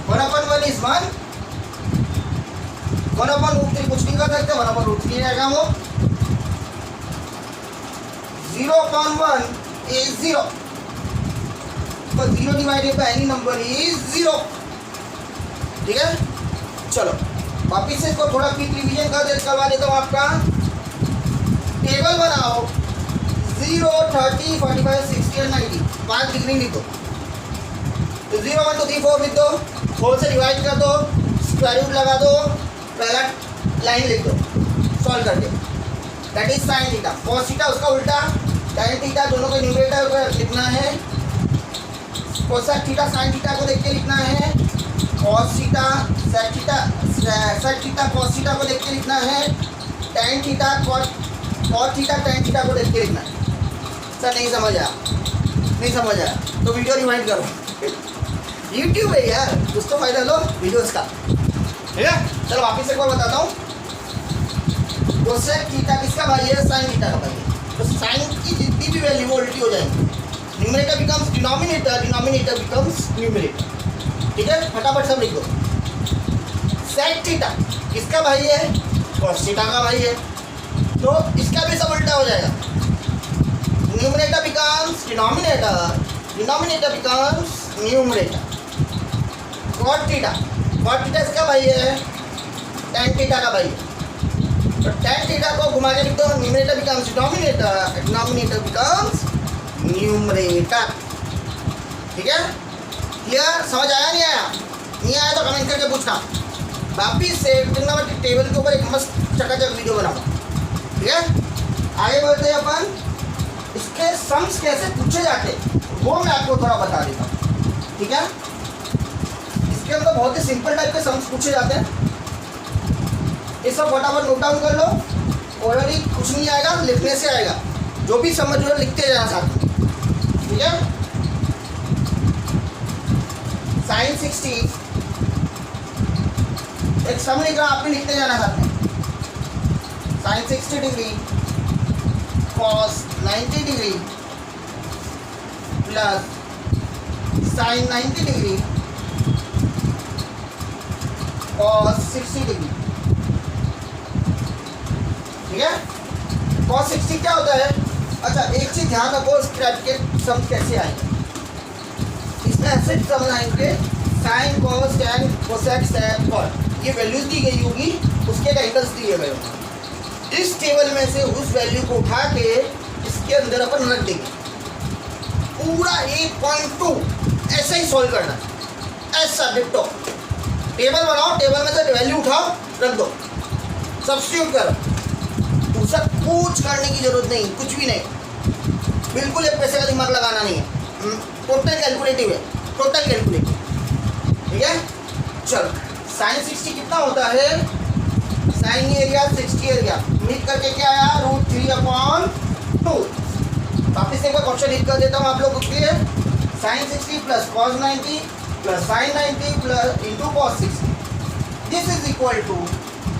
1/1 इज 1, 1/√3 कुछ नहीं कर सकते, 1/√3 रहेगा वो। 0/1 इज 0, तो 0 divided by any number is 0, ठीक है। चलो वापिस से इसको थोड़ा क्विक रिवीजन करवा देता हूँ। आपका टेबल बनाओ, 0, 30, 45, 60 और 90, 5 डिग्री लिखो। तो 0, 1, 2, 3, 4 लिख दो, 4 से डिवाइड कर दो, स्क्वायर रूट लगा दो, पहला लाइन लिख दो सॉल्व करके। That is sine theta. Cos theta उसका उल्टा, tan थीटा, दोनों को न्यूमरेटर को लिखना है। कोसेक थीटा साइन थीटा को देख के लिखना है। Cos theta sec theta, sec theta cos theta को देख के लिखना है। tan theta cot theta tan theta को देख के लिखना है। सर नहीं समझ आया, नहीं समझ आया तो वीडियो रिवाइंड करो। यूट्यूब है यार, कुछ तो फायदा लो वीडियोस का, ठीक है। चलो वापिस एक बार बताता हूँ। कोसेक थीटा किसका भाई है? साइन थीटा का भाई है। तो साइन की जितनी भी वैल्यू वो उल्टी हो जाएंगी। Numerator becomes denominator, denominator becomes numerator, ठीक है। फटाफट सब लिख दो। सेक थीटा किसका भाई है? कॉस थीटा का भाई है। तो इसका भी सब उल्टा हो जाएगा। Numerator becomes denominator, denominator becomes numerator. Cot theta इसका भाई है? टैन थीटा का भाई है। तो टैन थीटा को घुमा के लिख दो। Numerator becomes denominator, denominator becomes numerator, ठीक है। क्लियर? समझ आया नहीं आया? नहीं आया तो कमेंट करके पूछना। वापिस से ट्रिग्नोमेट्रिक टेबल के ऊपर एक मस्त चकाचक वीडियो बनाऊंगा, ठीक है। आगे बढ़ते हैं अपन। इसके सम्स कैसे पूछे जाते वो मैं आपको थोड़ा बता देता हूँ, ठीक है। इसके अंदर बहुत ही सिंपल टाइप के सम्स पूछे जाते हैं। ये सब फटाफट नोट डाउन कर लो। ऑलरेडी कुछ नहीं आएगा, लिखने से आएगा। जो भी समझ लो लिखते जाना साथ में, ठीक है। साइन 60 एक सम लिख रहा, आप भी लिखते जाना साथ में। Sine 60 degree cos 90 degree plus sine 90 degree cos 60 degree, ठीक है। कॉस 60 क्या होता है? अच्छा एक चीज ध्यान रखो, इस टाइप के सम कैसे आएंगे। इसमें ऐसे सम आएंगे sine cos tan cosec sec cot, ये वैल्यूज दी गई होगी, उसके एंगल्स दिए गए होंगे। इस टेबल में से उस वैल्यू को उठा के इसके अंदर अपन रख देंगे। पूरा 8.2 ऐसे ही सॉल्व करना, ऐसा डिट्टो। टेबल बनाओ, टेबल में से वैल्यू उठाओ, रख दो, सब्स्टिट्यूट करो। उसका कुछ करने की जरूरत नहीं, कुछ भी नहीं, बिल्कुल एक पैसे का दिमाग लगाना नहीं है। टोटल कैलकुलेटिव है, टोटल कैलकुलेटिव, ठीक है। चलो साइन 60 कितना होता है? साइन एरिया 60 एरिया मिट करके क्या आया? √3/2। वापिस एक बार क्वेश्चन हिट कर देता हूँ आप लोगों के लिए। Sine 60 plus cos 90 plus sine 90 plus into cos 60, this is equal to,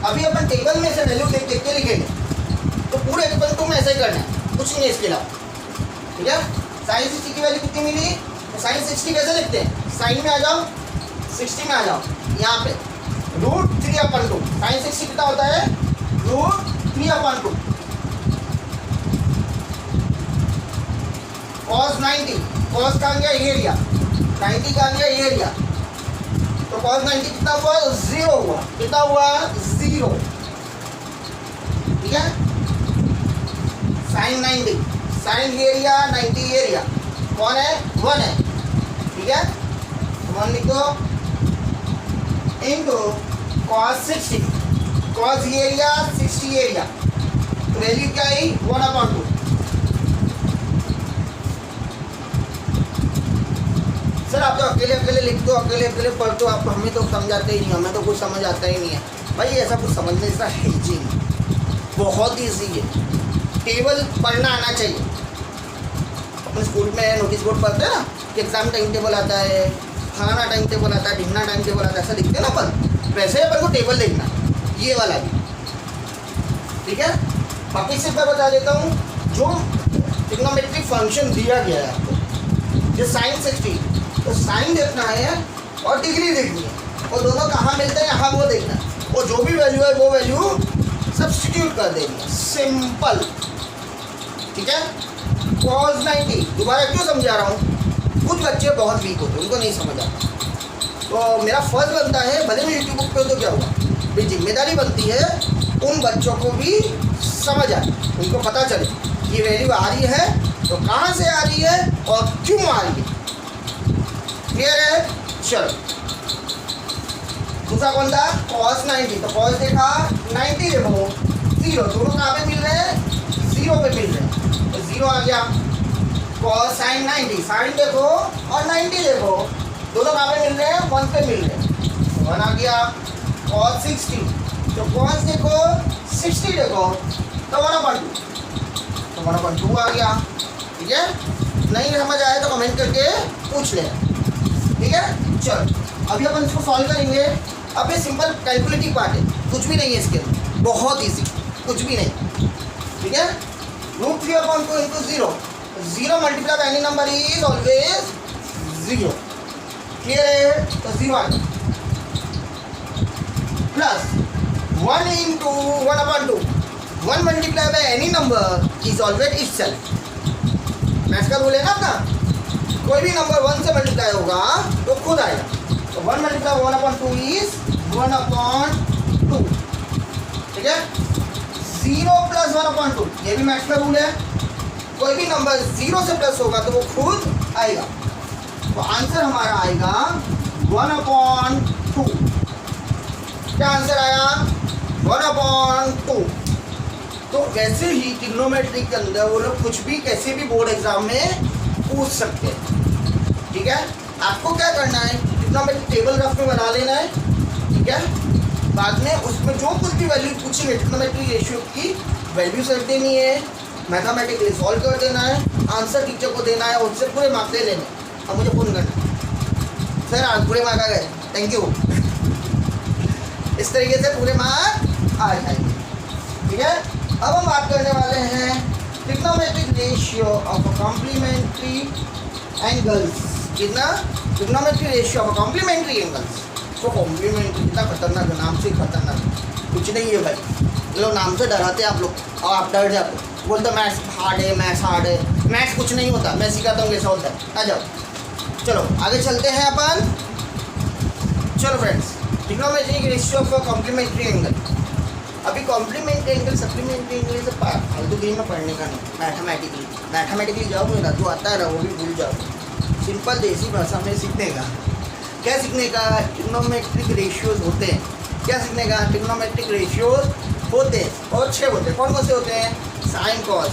अभी अपन टेबल में से वैल्यू देख देख के लिखेंगे, तो पूरे 8.2 में ऐसा ही करना है, कुछ नहीं इसके अलावा, ठीक है। साइन 60 की वैल्यू कितनी मिली? तो साइन 60 कैसे लिखते हैं? साइन में आ जाओ, 60 में आ जाओ, यहाँ पे √3/2। साइन 60 कितना होता है? √3/2। कॉस 90, कॉस का आ गया एरिया, 90 का आ गया एरिया, तो कॉस 90 कितना हुआ? 0 हुआ। कितना हुआ? 0, ठीक है। साइन 90, साइन एरिया 90 एरिया कौन है? 1 है, ठीक है। 1 लिख दो into cos 60, cos area 60 area, तो वैल्यू क्या आई? 1/2। सर आप तो अकेले अकेले लिख दो, अकेले अकेले पढ़ दो, आप हमें तो समझाते ही नहीं, हमें तो कुछ समझ आता ही नहीं है भाई। ऐसा कुछ समझने से है जी नहीं, बहुत ईजी है। टेबल पढ़ना आना चाहिए। अपने स्कूल में नोटिस बोर्ड पढ़ते हैं ना कि एग्जाम टाइम टेबल आता है, खाना टाइम टेबल आता है, ढिंगना टाइम टेबल आता है, ऐसा लिखते हैं ना अपन, वैसे ही अपन को टेबल देखना, ये वाला भी, ठीक है। बाकी सिर्फ मैं बता देता हूँ, जो ट्रिग्नोमेट्रिक फंक्शन दिया गया है आपको, जो साइन 60, तो साइन देखना है और डिग्री देखनी है, और दोनों कहाँ मिलते हैं यहाँ वो देखना है, और जो भी वैल्यू है वो वैल्यू सब्स्टिट्यूट कर देनी है, सिंपल, ठीक है। कॉस 90 दोबारा क्यों समझा रहा हूँ? कुछ बच्चे बहुत वीक होते हैं, उनको नहीं समझ आता, तो मेरा फर्ज बनता है, भले मैं यूट्यूब पे तो क्या हुआ, मेरी जिम्मेदारी बनती है उन बच्चों को भी समझ आए, उनको पता चले ये वैल्यू आ रही है तो कहाँ से आ रही है और क्यों आ रही है। क्लियर है? चलो दूसरा कौन था? कॉस 90, तो कॉस देखा 90 देखो 0, दोनों कहाँ पे मिल रहे हैं? 0 पे मिल रहे हैं, तो 0 आ गया। कॉस साइन 90, साइन देखो और 90 देखो, दोनों कहाँ पे मिल रहे हैं? 1 पे मिल रहे हैं, 1 आ गया। कॉस 60, तो कॉस देखो 60 देखो तो 1/2, तो 1/2 आ गया। ठीक है, नहीं समझ आया तो कमेंट करके पूछ ले। ठीक है, चलो अभी अपन इसको सॉल्व करेंगे। अब ये सिंपल कैलकुलेटिव पार्ट है, कुछ भी नहीं है इसके अंदर, बहुत ईजी, कुछ भी नहीं। ठीक है, √3/2 into 0, 0 multiply by any number is always 0। Clear है, तो 0 आ गया plus 1 into 1/2, 1 multiply by any number is always itself. Maths का रूल है ना अपना, कोई भी नंबर 1 से मल्टीप्लाई होगा तो खुद आएगा। तो 1 मल्टीप्लाई 1/2 इज 1/2। ठीक है, 0 प्लस 1/2, ये भी मैथ्स का रूल है, कोई भी नंबर 0 से प्लस होगा तो वो खुद आएगा। तो आंसर हमारा आएगा 1/2। क्या आंसर आया? 1/2। तो वैसे ही ट्रिग्नोमेट्री के अंदर वो लोग कुछ भी कैसे भी बोर्ड एग्जाम में पूछ सकते हैं। ठीक है, आपको क्या करना है, ट्रिग्नोमेट्री टेबल रफ में बना लेना है। ठीक है, बाद में उसमें जो कुछ भी वैल्यू पूछेंगे ट्रिग्नोमेट्री रेशियो की वैल्यू सेट देनी है, मैथमेटिकली सॉल्व कर देना है, आंसर टीचर को देना है और उससे पूरे मार्क्स ले लेने। अब मुझे फोन करना है, सर आज पूरे मार्क आ गए, थैंक यू। इस तरीके से पूरे मार्क आ जाएंगे। ठीक है, अब हम बात करने वाले हैं trigonometric ratio of complementary angles. कितना? Trigonometric ratio of complementary angles. तो कॉम्प्लीमेंट्री कितना खतरनाक है, नाम से खतरनाक, कुछ नहीं है भाई। लोग नाम से डराते हैं आप लोग और आप डर जाते हो, बोलते मैथ्स हार्ड है, मैथ्स हार्ड है। मैथ्स कुछ नहीं होता, मैं सिखाता हूँ कैसा होता है। आ जाओ, चलो आगे चलते हैं अपन। चलो friends, trigonometric ratio of complementary angle. अभी कॉम्प्लीमेंट्री एंगल सप्लीमेंट्री एंगल से फालतू गेम में पढ़ने का नहीं, मैथमेटिकली जाओगे ना, जो आता है ना वो भी भूल जाओ। सिंपल देसी भाषा में सीखने का, क्या सीखने का? ट्रिग्नोमेट्रिक रेशियोज होते हैं। क्या सीखने का? ट्रिग्नोमेट्रिक रेशियोज होते हैं और 6 होते हैं। कौन कौन से होते हैं? साइन, कॉस,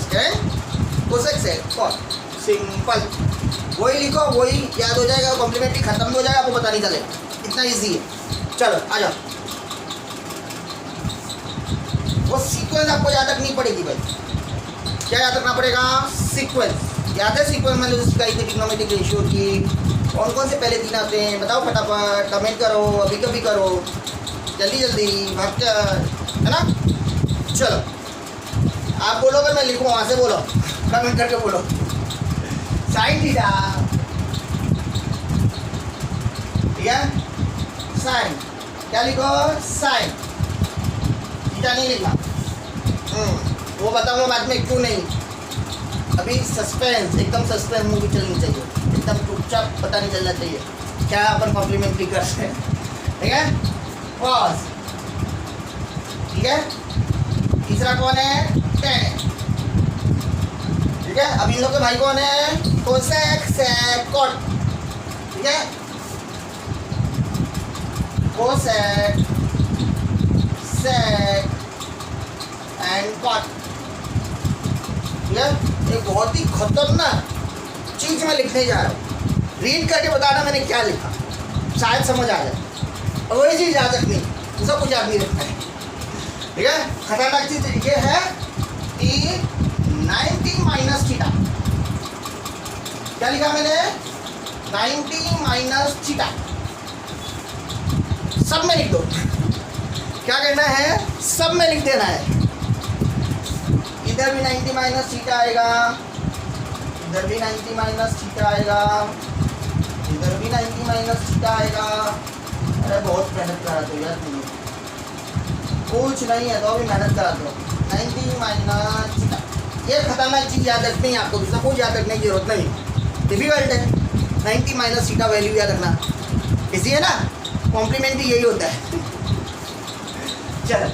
कोसेक, सेक, कॉस। सिंपल, वही लिखो, वही याद हो जाएगा। कॉम्प्लीमेंट्री खत्म हो जाएगा, आपको पता नहीं चलेगा, इतना ईजी है। चलो आ जाओ, वो सीक्वेंस आपको याद रखनी पड़ेगी भाई। क्या याद रखना पड़ेगा? सीक्वेंस। याद है सीक्वेंस मैंने जो सिखाई थी ट्रिग्नोमेट्रिक रेशियो की? कौन कौन से पहले 3 आते हैं बताओ फटाफट, कमेंट करो, अभी कभी करो, जल्दी जल्दी भाग के, है ना। चलो आप बोलोगे, मैं लिखूँ, वहाँ से बोलो, कमेंट करके बोलो। साइन थीटा, ठीक है, साइन, क्या लिखो? साइन। थीटा नहीं लिखना, वो बताऊंगा बाद में क्यों नहीं। अभी सस्पेंस, एकदम सस्पेंस मूवी चलनी चाहिए, एकदम चुपचाप पता नहीं चलना चाहिए क्या अपन कॉम्प्लीमेंट्री करते हैं। ठीक है, कॉस, ठीक है, तीसरा कौन है? टेन। ठीक है, अब इन लोग के भाई कौन है? Cosec, sec, cot. ठीक है, कोसेक, सेक एंड कॉट। ठीक है, एक बहुत ही खतरनाक चीज मैं लिखने जा रहा हूँ, रीड करके बताना मैंने क्या लिखा, शायद समझ आ जाए। और वही चीज़ याद रखनी, सब कुछ याद नहीं रखना है। ठीक है, खतरनाक चीज ये है कि 90 माइनस थीटा। क्या लिखा मैंने? 90 माइनस थीटा। सब में लिख दो, क्या करना है? सब में लिख देना है। इधर भी 90 माइनस थीटा आएगा, इधर भी 90 माइनस थीटा आएगा, इधर भी 90 माइनस थीटा आएगा। अरे बहुत मेहनत करा दो यार तुम, कुछ नहीं है तो भी मेहनत करा दो। 90 माइनस थीटा, ये खतरनाक चीज़ याद रखनी है आपको, दूसरा कुछ याद रखने की जरूरत नहीं। डिफिकल्ट है 90 माइनस थीटा वैल्यू याद रखना, इसी है ना, कॉम्प्लीमेंट्री यही होता है। चलो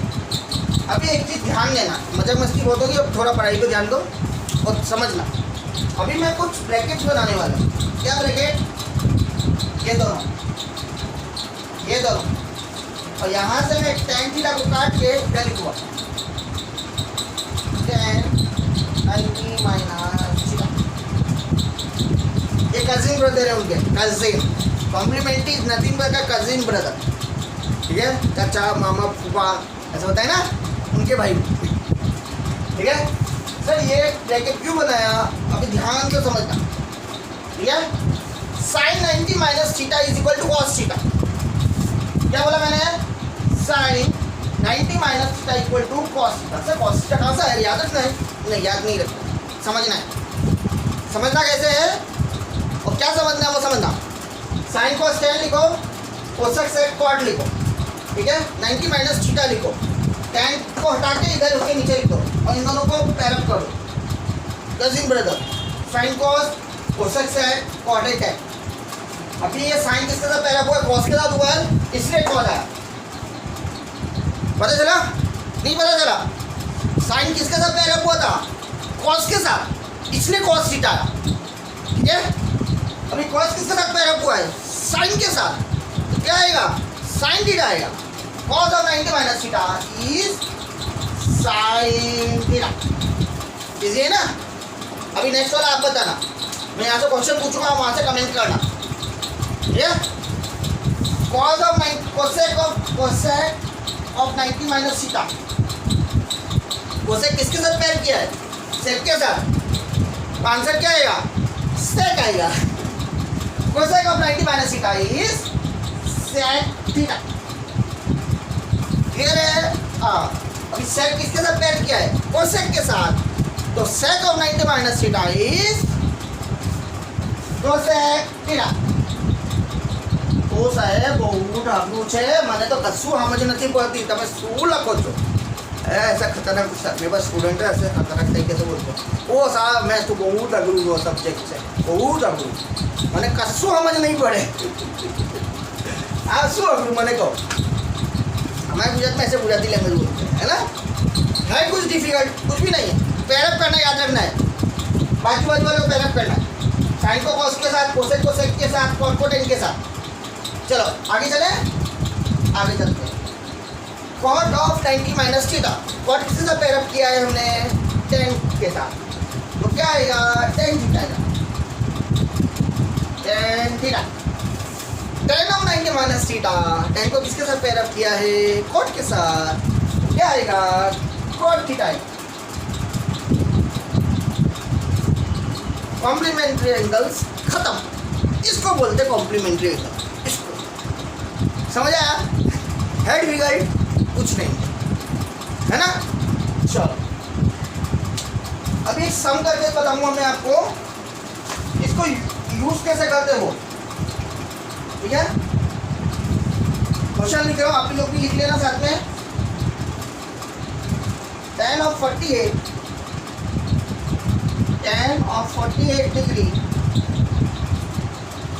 अभी एक चीज़ ध्यान देना, मजाक मस्ती बहुत होगी, अब थोड़ा पढ़ाई पे ध्यान दो और समझना। अभी मैं कुछ ब्रैकेट्स बनाने वाला हूँ। क्या ब्रैकेट? ये दोनों, ये दोनों, और यहाँ से मैं tan थीटा को काट के क्या लिखूँगा? tan 90 minus theta. ये कजिन ब्रदर है उनके, cousin. Complementary is nothing but का कजिन ब्रदर। ठीक है, चाचा, मामा, फूफा, ऐसा होता है ना, उनके भाई। ठीक है सर, ये ब्रैकेट क्यों बनाया अभी ध्यान से समझना। ठीक है, sine 90 minus theta is equal to cos theta. क्या बोला मैंने, sine 90 minus theta equal to cos theta. Sir cos theta कहाँ से है, याद रखना है? नहीं, याद नहीं रखना, समझना है। समझना कैसे है और क्या समझना है वो समझना। साइन कॉस टेन लिखो, कोसेक सेक कॉट लिखो। ठीक है, 90 माइनस थीटा लिखो, टेन को हटा के इधर उसके नीचे लिखो और इन दोनों को पैर अप करो। Cousin brother, sine cos cosec sec cot है टेन। अभी ये साइन किसके साथ पैर अप हुआ है, कॉस के साथ हुआ है, इसलिए कॉस आया। पता चला नहीं पता चला? साइन किसके साथ पैर अप हुआ था, कॉस के साथ, इसलिए कॉस थीटा आया। ठीक है, अभी कॉस किसके साथ पैर अप हुआ है, साइन के साथ, तो क्या आएगा, साइन थीटा आएगा। Cos of 90 minus theta is sine theta. Easy है ना? अभी नेक्स्ट वाला आप बताना, मैं यहाँ से क्वेश्चन पूछूंगा, वहाँ से कमेंट करना। ठीक है, cos of cosec of 90 minus theta, cosec किसके साथ पैर किया है, सेक के साथ। आंसर क्या आएगा, सेक आएगा। Cosec of 90 minus theta is sec theta. Clear है? अभी सेक किसके साथ पैर किया है, कोसेक के साथ, तो sake of 90 minus theta is cosec theta. તો સાહેબ બહુ ઢાબલું છે, મને તો કશું સમજ નથી પડતી, તમે શું લખો છો? ऐसा खतरनाक मेरे पास स्टूडेंट है, ऐसे खतरनाक तरीके से बोलते हैं, ओ साहब मैं तो बहुत अगरू वो सब्जेक्ट से, बहुत अगरू, मैंने कશું समझ नहीं पड़े। आप शू अगरू मैंने कहो, हमारे गुजरात में ऐसे गुजराती लैंग्वेज बोलते हैं, है ना? है कुछ डिफिकल्ट कुछ भी नहीं है, पैरअप करना याद रखना है, बाजू बाजू वाले को पैरअप करना है, साइन को कॉस के साथ, कोसेक को सेक के साथ, कॉट को टेन के साथ। चलो आगे चले, आगे चलते हैं। Cot of 90 minus theta, cot किसके साथ पैरअप किया है हमने, टेन के साथ, तो क्या आएगा, टेन थीटा आएगा, tan theta. Ten of 90 minus theta, ten को किसके साथ पैरअप किया है, कॉट के साथ, क्या आएगा, कॉट थीटा आएगा। कॉम्प्लीमेंट्री एंगल्स खत्म, इसको बोलते कॉम्प्लीमेंट्री एंगल। समझ आया? हेड फिगर कुछ नहीं है ना। चलो अभी एक सम करके बताऊंगा मैं आपको, इसको यूज कैसे करते हो। ठीक है, क्वेश्चन लिख रहा हूं, आप लोग भी लिख लेना साथ में। tan of 48 degree,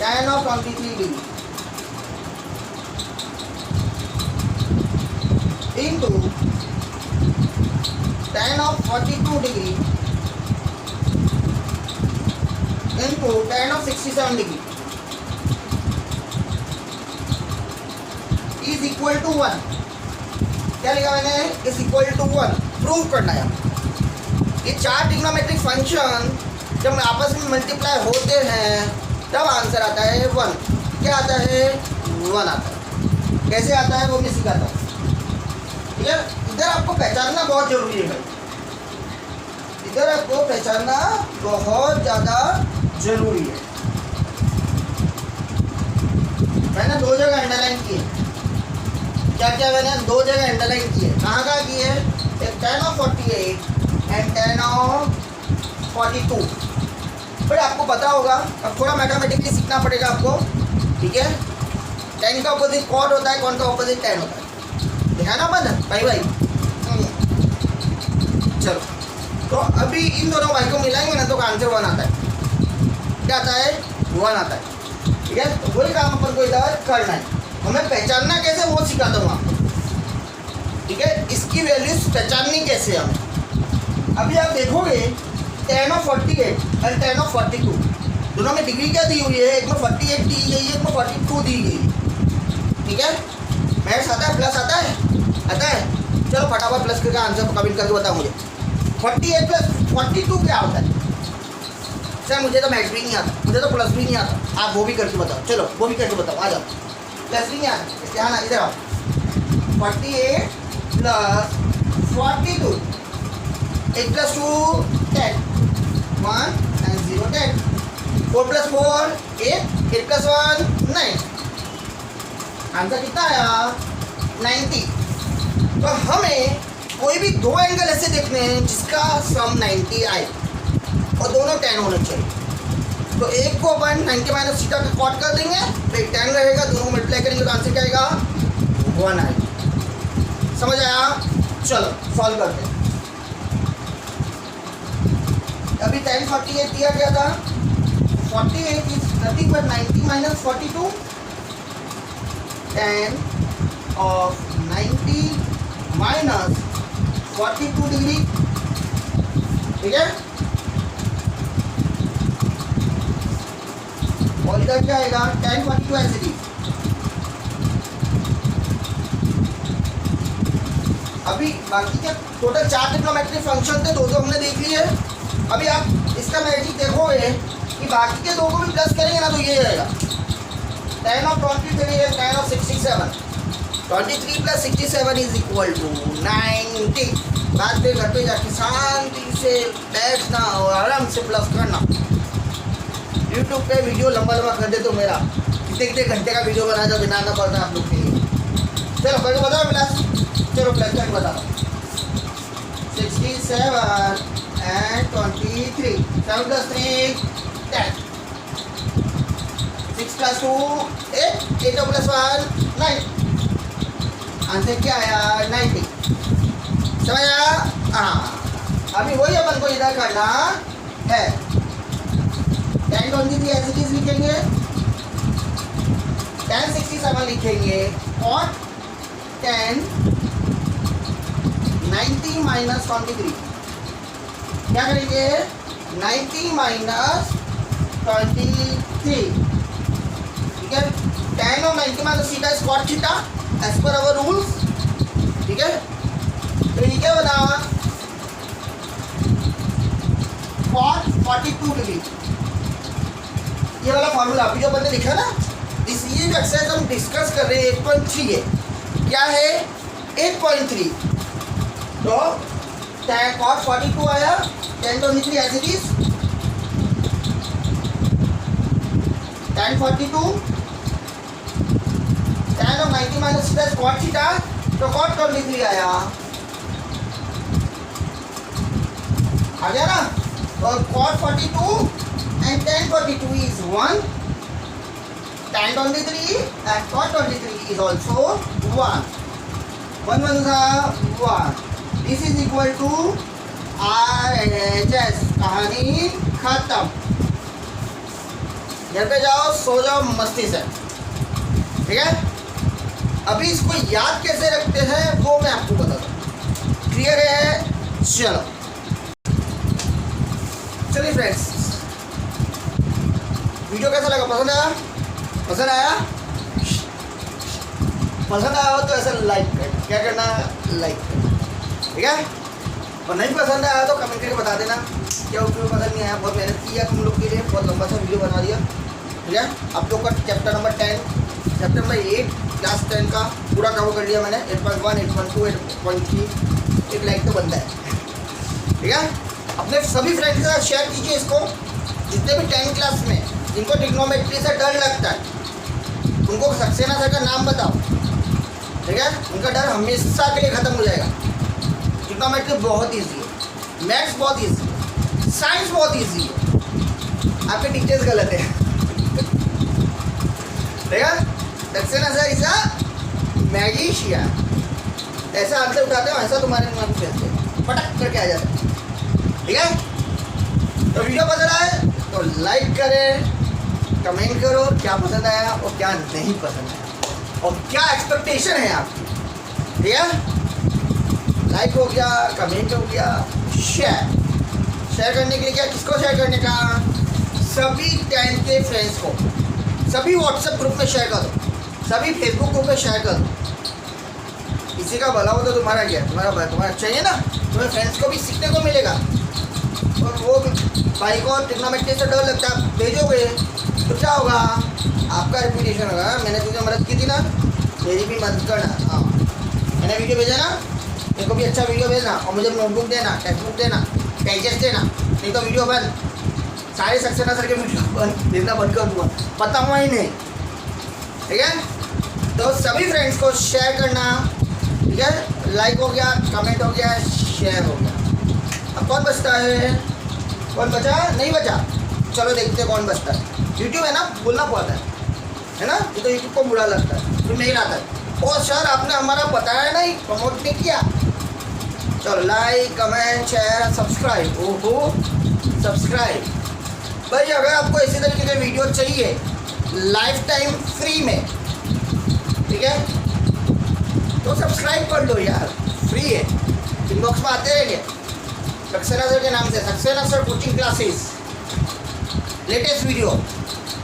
tan of 23 degree into tan of 42 degree into tan of 67 degree is equal to 1। क्या लिखा मैंने, is equal to 1 प्रूव करना है। ये चार ट्रिग्नोमेट्रिक फंक्शन जब आपस में मल्टीप्लाई होते हैं तब आंसर आता है 1। क्या आता है, 1 आता है। कैसे आता है वो मैं सिखाता हूँ। ठीक है, इधर आपको पहचानना बहुत जरूरी है, इधर आपको पहचानना बहुत ज़्यादा जरूरी है। मैंने दो जगह अंडरलाइन की है। क्या क्या मैंने दो जगह अंडरलाइन की है, कहाँ कहाँ की है, एक tan of 48 and tan of 42। फिर आपको पता होगा, अब थोड़ा मैथमेटिकली सीखना पड़ेगा आपको। ठीक है, tan का ऑपोजिट कॉट होता है, कॉट का ऑपोजिट tan होता है, ध्यान अपन भाई भाई। चलो तो अभी इन दोनों भाई को मिलाएंगे ना तो आंसर 1 आता है। क्या आता है, 1 आता है। ठीक है, तो वही काम अपन को इधर करना है, हमें पहचानना कैसे वो सिखाता हूँ आपको। ठीक है, इसकी वैल्यूज पहचाननी कैसे हमें। अभी आप देखोगे tan of 48 और tan of 42 दोनों में डिग्री क्या दी हुई है, एक में 48 दी गई है, एक में 42 दी गई है। ठीक है, मैथ्स आता है, प्लस आता है, आता है। चलो फटाफट प्लस करके आंसर कमेंट करके बताओ मुझे, 48 प्लस 42 क्या होता है। सर मुझे तो मैथ्स भी नहीं आता, मुझे तो प्लस भी नहीं आता, आप वो भी करके बताओ। चलो वो भी करके बताओ, आ जाओ। प्लस भी नहीं आता, ध्यान इधर आओ। 48 plus 42. 8 plus 2 10. 1 and 0 10. 4 plus 4 8. 8 plus 1 9. Answer कितना आया 90. तो हमें कोई भी दो एंगल ऐसे देखने हैं जिसका सम 90 आए और दोनों 10 होने चाहिए. तो एक को अपन 90 माइनस थीटा का कॉट कर देंगे तो एक 10 रहेगा. दोनों को मल्टीप्लाई करेंगे तो आंसर क्या आएगा 1 आएगा. समझ आया? चलो सॉल्व करते हैं. अभी 10 48 दिया गया था. 48 is nothing but 90 minus 42. 10 of 90 minus 42 degree. ठीक है. और इधर क्या आएगा 10 42 ऐसे ही. अभी बाकी के टोटल 4 ट्रिग्नोमेट्रिक फंक्शन थे. दो हमने देख लिए. अभी आप इसका मैजिक देखोगे कि बाकी के दो को भी प्लस करेंगे ना तो ये आएगा 10 of 23 is 10 of 67. 23 plus 67 is equal to 90. बाद में घर पे जाके शांति से बैठना और आराम से प्लस करना. यूट्यूब पे वीडियो लंबा कर दे तो मेरा कितने घंटे का वीडियो बनाना पड़ता है आप लोग के लिए. चलो करके बताओ प्लस. चलो प्लस करके बताओ. 67 and 23. 7 plus 3 10. 6 plus 2 8. 8 plus 1 9. Answer क्या आया 90. समझ आया? हाँ. अभी वही अपन को इधर करना है. 10 23 एज इट इज लिखेंगे. 10 67 लिखेंगे और 10 90 माइनस 23. क्या करेंगे 90 माइनस 23. ठीक है. 10 और 90 minus theta is cot theta as per our rules. ठीक है. तो ये क्या बना कॉट 42 डिग्री. ये वाला फॉर्मूला अभी जो बंदे लिखा ना इस ये जो एक्सरसाइज हम डिस्कस कर रहे हैं 8.3 है. क्या है 8.3. तो cos 42 आया 10 23 as it is. tan 42 tan of 90 minus theta cot theta तो cot 23 आया. आ गया ना. और cot 42 and tan 42 is 1. tan 23 and cot 23 is also 1. 1 1 1. This is equal to RHS. कहानी खत्म. घर पे जाओ सो जाओ मस्ती से. ठीक है. अभी इसको याद कैसे रखते हैं वो मैं आपको बताता हूँ. क्लियर है? चलो चलिए फ्रेंड्स, वीडियो कैसा लगा? पसंद आया? पसंद आया? पसंद आया हो तो ऐसा लाइक कर. क्या करना? लाइक करना. ठीक है. और नहीं पसंद आया तो कमेंट करके बता देना क्या वीडियो पसंद नहीं आया. बहुत मेहनत किया तुम लोग के लिए. बहुत लंबा सा वीडियो बना दिया. ठीक है. आप लोग का chapter number 10 chapter number 8 class 10 का पूरा कवर कर लिया मैंने. 8.1 8.2 8.3. एक लाइक तो बनता है. ठीक है. अपने सभी फ्रेंड्स के साथ शेयर कीजिए इसको. जितने भी 10 क्लास में जिनको ट्रिग्नोमेट्री से डर लगता है उनको सक्सेना सर का नाम बताओ. ठीक है. उनका डर हमेशा के लिए ख़त्म हो जाएगा. ट्रिग्नोमेट्री बहुत ईजी है. मैथ्स बहुत ईजी है. साइंस बहुत ईजी है. आपके टीचर्स गलत है. ठीक है. Saxena sir is a magician. ऐसा आंसर उठाते हो ऐसा तुम्हारे दिमाग में फैलते पटक करके आ जाता है. ठीक है. तो वीडियो पसंद आए तो लाइक करें, कमेंट करो क्या पसंद आया और क्या नहीं पसंद आया और क्या एक्सपेक्टेशन है आपकी. ठीक है. लाइक हो गया, कमेंट हो गया, शेयर करने के लिए क्या किसको शेयर करने का? सभी 10 के फ्रेंड्स को. सभी व्हाट्सएप ग्रुप में शेयर कर दो. सभी फेसबुक ग्रुप में शेयर कर दो. किसी का भला हो तो तुम्हारा क्या? तुम्हारा चाहिए ना. तुम्हारे फ्रेंड्स को भी सीखने को मिलेगा. और वो भाई को ट्रिग्नोमेट्री से डर लगता है भेजोगे तो क्या होगा? आपका रेपुटेशन होगा. मैंने तुझे मदद की थी ना, मेरी भी मदद करना. हाँ मैंने वीडियो भेजा ना मेरे को भी अच्छा वीडियो भेजना और मुझे नोटबुक देना, टेक्स्ट बुक देना, पेजेस देना, नहीं तो वीडियो बंद। सारे सक्सेना सर के वीडियो बंद देखना बंद कर दूँगा, बताऊँगा ही नहीं, ठीक है। तो सभी फ्रेंड्स को शेयर करना, ठीक है। लाइक हो गया, कमेंट हो गया, शेयर हो गया। अब कौन बचता है? कौन बचा? नहीं बचा। चलो देखते हैं कौन बचता है। यूट्यूब है ना, बोलना पड़ता है ना, ये तो यूट्यूब को बुरा लगता है, फिर नहीं आता है। और सर आपने हमारा बताया नहीं, प्रमोट नहीं किया। चलो लाइक, कमेंट, शेयर, सब्सक्राइब। ओहो सब्सक्राइब भाई, अगर आपको इसी तरीके के वीडियो चाहिए लाइफ टाइम फ्री में, ठीक है, तो सब्सक्राइब कर लो यार, फ्री है। इनबॉक्स में आते रहेंगे सक्सेना सर के नाम से, Saxena sir coaching classes, latest video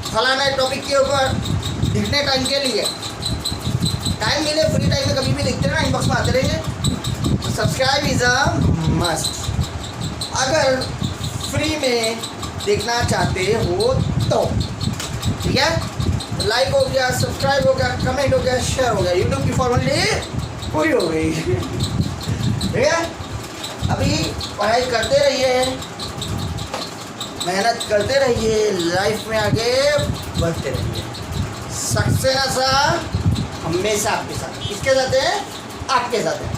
फलाना टॉपिक के ऊपर दिखने टाइम के लिए, टाइम मिले फ्री टाइम में कभी भी देखते रहना, इनबॉक्स में आते रहेंगे। सब्सक्राइब इज़ अ मस्ट अगर फ्री में देखना चाहते हो तो, ठीक है। लाइक हो गया, सब्सक्राइब हो गया, कमेंट हो गया, शेयर हो गया, यूट्यूब की फॉर्मेलिटी पूरी हो गई, ठीक है। अभी पढ़ाई करते रहिए, मेहनत करते रहिए, लाइफ में आगे बढ़ते रहिए। सक्सेना सर हमेशा आपके साथ, किसके साथ है? आपके साथ है,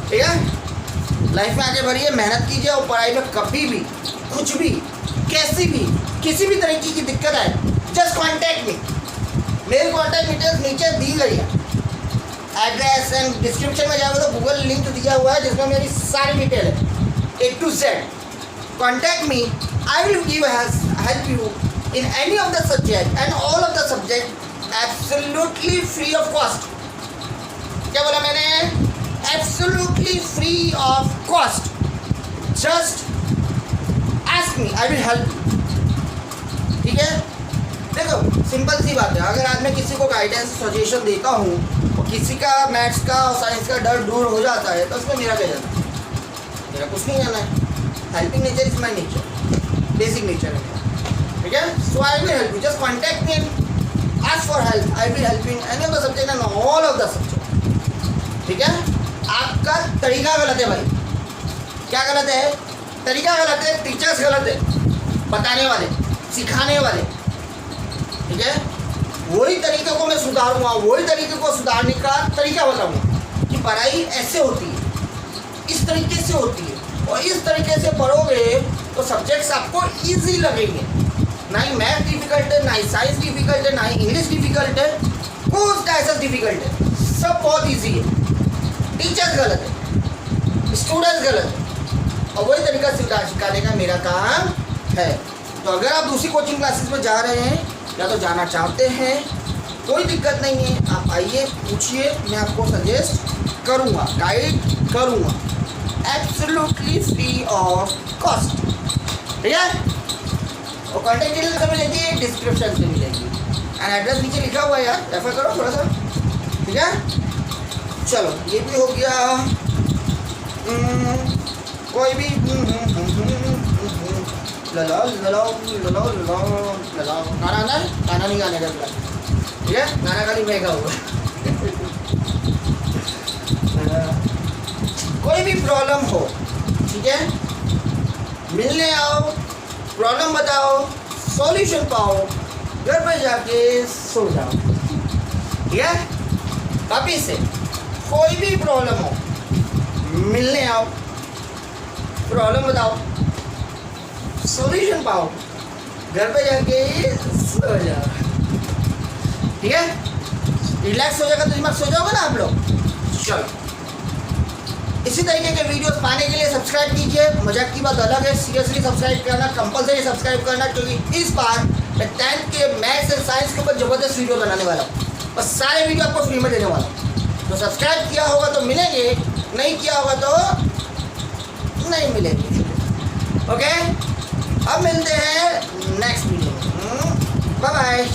ठीक है। लाइफ में आगे बढ़िए, मेहनत कीजिए और पढ़ाई में कभी भी कुछ भी कैसी भी किसी भी तरीके की दिक्कत आए, जस्ट कॉन्टैक्ट मी। मेरी कॉन्टैक्ट डिटेल्स नीचे दी गई है, एड्रेस एंड डिस्क्रिप्शन में जाओगे तो गूगल लिंक दिया हुआ है जिसमें मेरी सारी डिटेल है A to Z। Contact me, I will give help you in any of the subject and all of the subject absolutely free of cost. क्या बोला मैंने? Absolutely free of cost. Just ask me, I will help you, ठीक है। देखो सिंपल सी बात है, अगर आज मैं किसी को गाइडेंस सजेशन देता हूँ और किसी का मैथ्स का और साइंस का डर दूर हो जाता है तो उसमें मेरा क्या जाना है? मेरा कुछ नहीं जाना है। Helping nature is my nature, basic nature है, ठीक है। So I will help you, just contact me and ask for help. I will help in any of the subject and all of the subject, ठीक है। आपका तरीका गलत है भाई। क्या गलत है? तरीका गलत है, टीचर्स गलत है, बताने वाले, सिखाने वाले, ठीक है। वही तरीके को मैं सुधारूंगा, वही तरीके को सुधारने का तरीका बताऊंगा कि पढ़ाई ऐसे होती है, इस तरीके से होती है, और इस तरीके से पढ़ोगे तो सब्जेक्ट्स आपको इजी लगेंगे। ना ही मैथ डिफिकल्ट है, ना ही साइंस डिफिकल्ट है, ना ही इंग्लिश डिफिकल्ट है, कुछ ऐसा डिफिकल्ट है, सब बहुत ईजी है। टीचर्स गलत है, स्टूडेंट्स गलत है, और वही तरीका सिखाने का मेरा काम है। तो अगर आप दूसरी कोचिंग क्लासेस में जा रहे हैं या तो जाना चाहते हैं, कोई दिक्कत नहीं है, आप आइए, पूछिए, मैं आपको सजेस्ट करूँगा, गाइड करूँगा, एब्सोल्युटली फ्री ऑफ कॉस्ट, ठीक है। और कॉन्टैक्ट डिटेल्स हमें लेती है डिस्क्रिप्शन से मिलेगी, एंड एड्रेस नीचे लिखा हुआ है यार, रेफर करो थोड़ा सा, ठीक है। चलो ये भी हो गया। कोई भी ललाओ ललाओ ललाओ ललाओ ललाओ, गाना आना है? गाना नहीं गाने का फिलहाल, ठीक है, गाना खाली महंगा हुआ। कोई भी प्रॉब्लम हो, ठीक है, मिलने आओ, प्रॉब्लम बताओ, सॉल्यूशन पाओ, घर पर जाके सो जाओ, ठीक है। वापिस से कोई भी प्रॉब्लम हो, मिलने आओ, प्रॉब्लम बताओ, सॉल्यूशन पाओ, घर पे जाके सो जाओ, ठीक है। रिलैक्स हो जाएगा तो दिमाग, सो जाओगे ना आप लोग। चलो इसी तरीके के वीडियोस पाने के लिए सब्सक्राइब कीजिए। मजाक की बात अलग है, सीरियसली सब्सक्राइब करना, कंपलसरी सब्सक्राइब करना, क्योंकि इस बार मैं 10th के मैथ्स एंड साइंस के ऊपर ज़बरदस्त वीडियो बनाने वाला हूँ, बस सारे वीडियो आपको फ्री में देने वाला हूँ। तो सब्सक्राइब किया होगा तो मिलेंगे, नहीं किया होगा तो नहीं मिलेंगे, ओके। अब मिलते हैं नेक्स्ट वीडियो में, बाय बाय।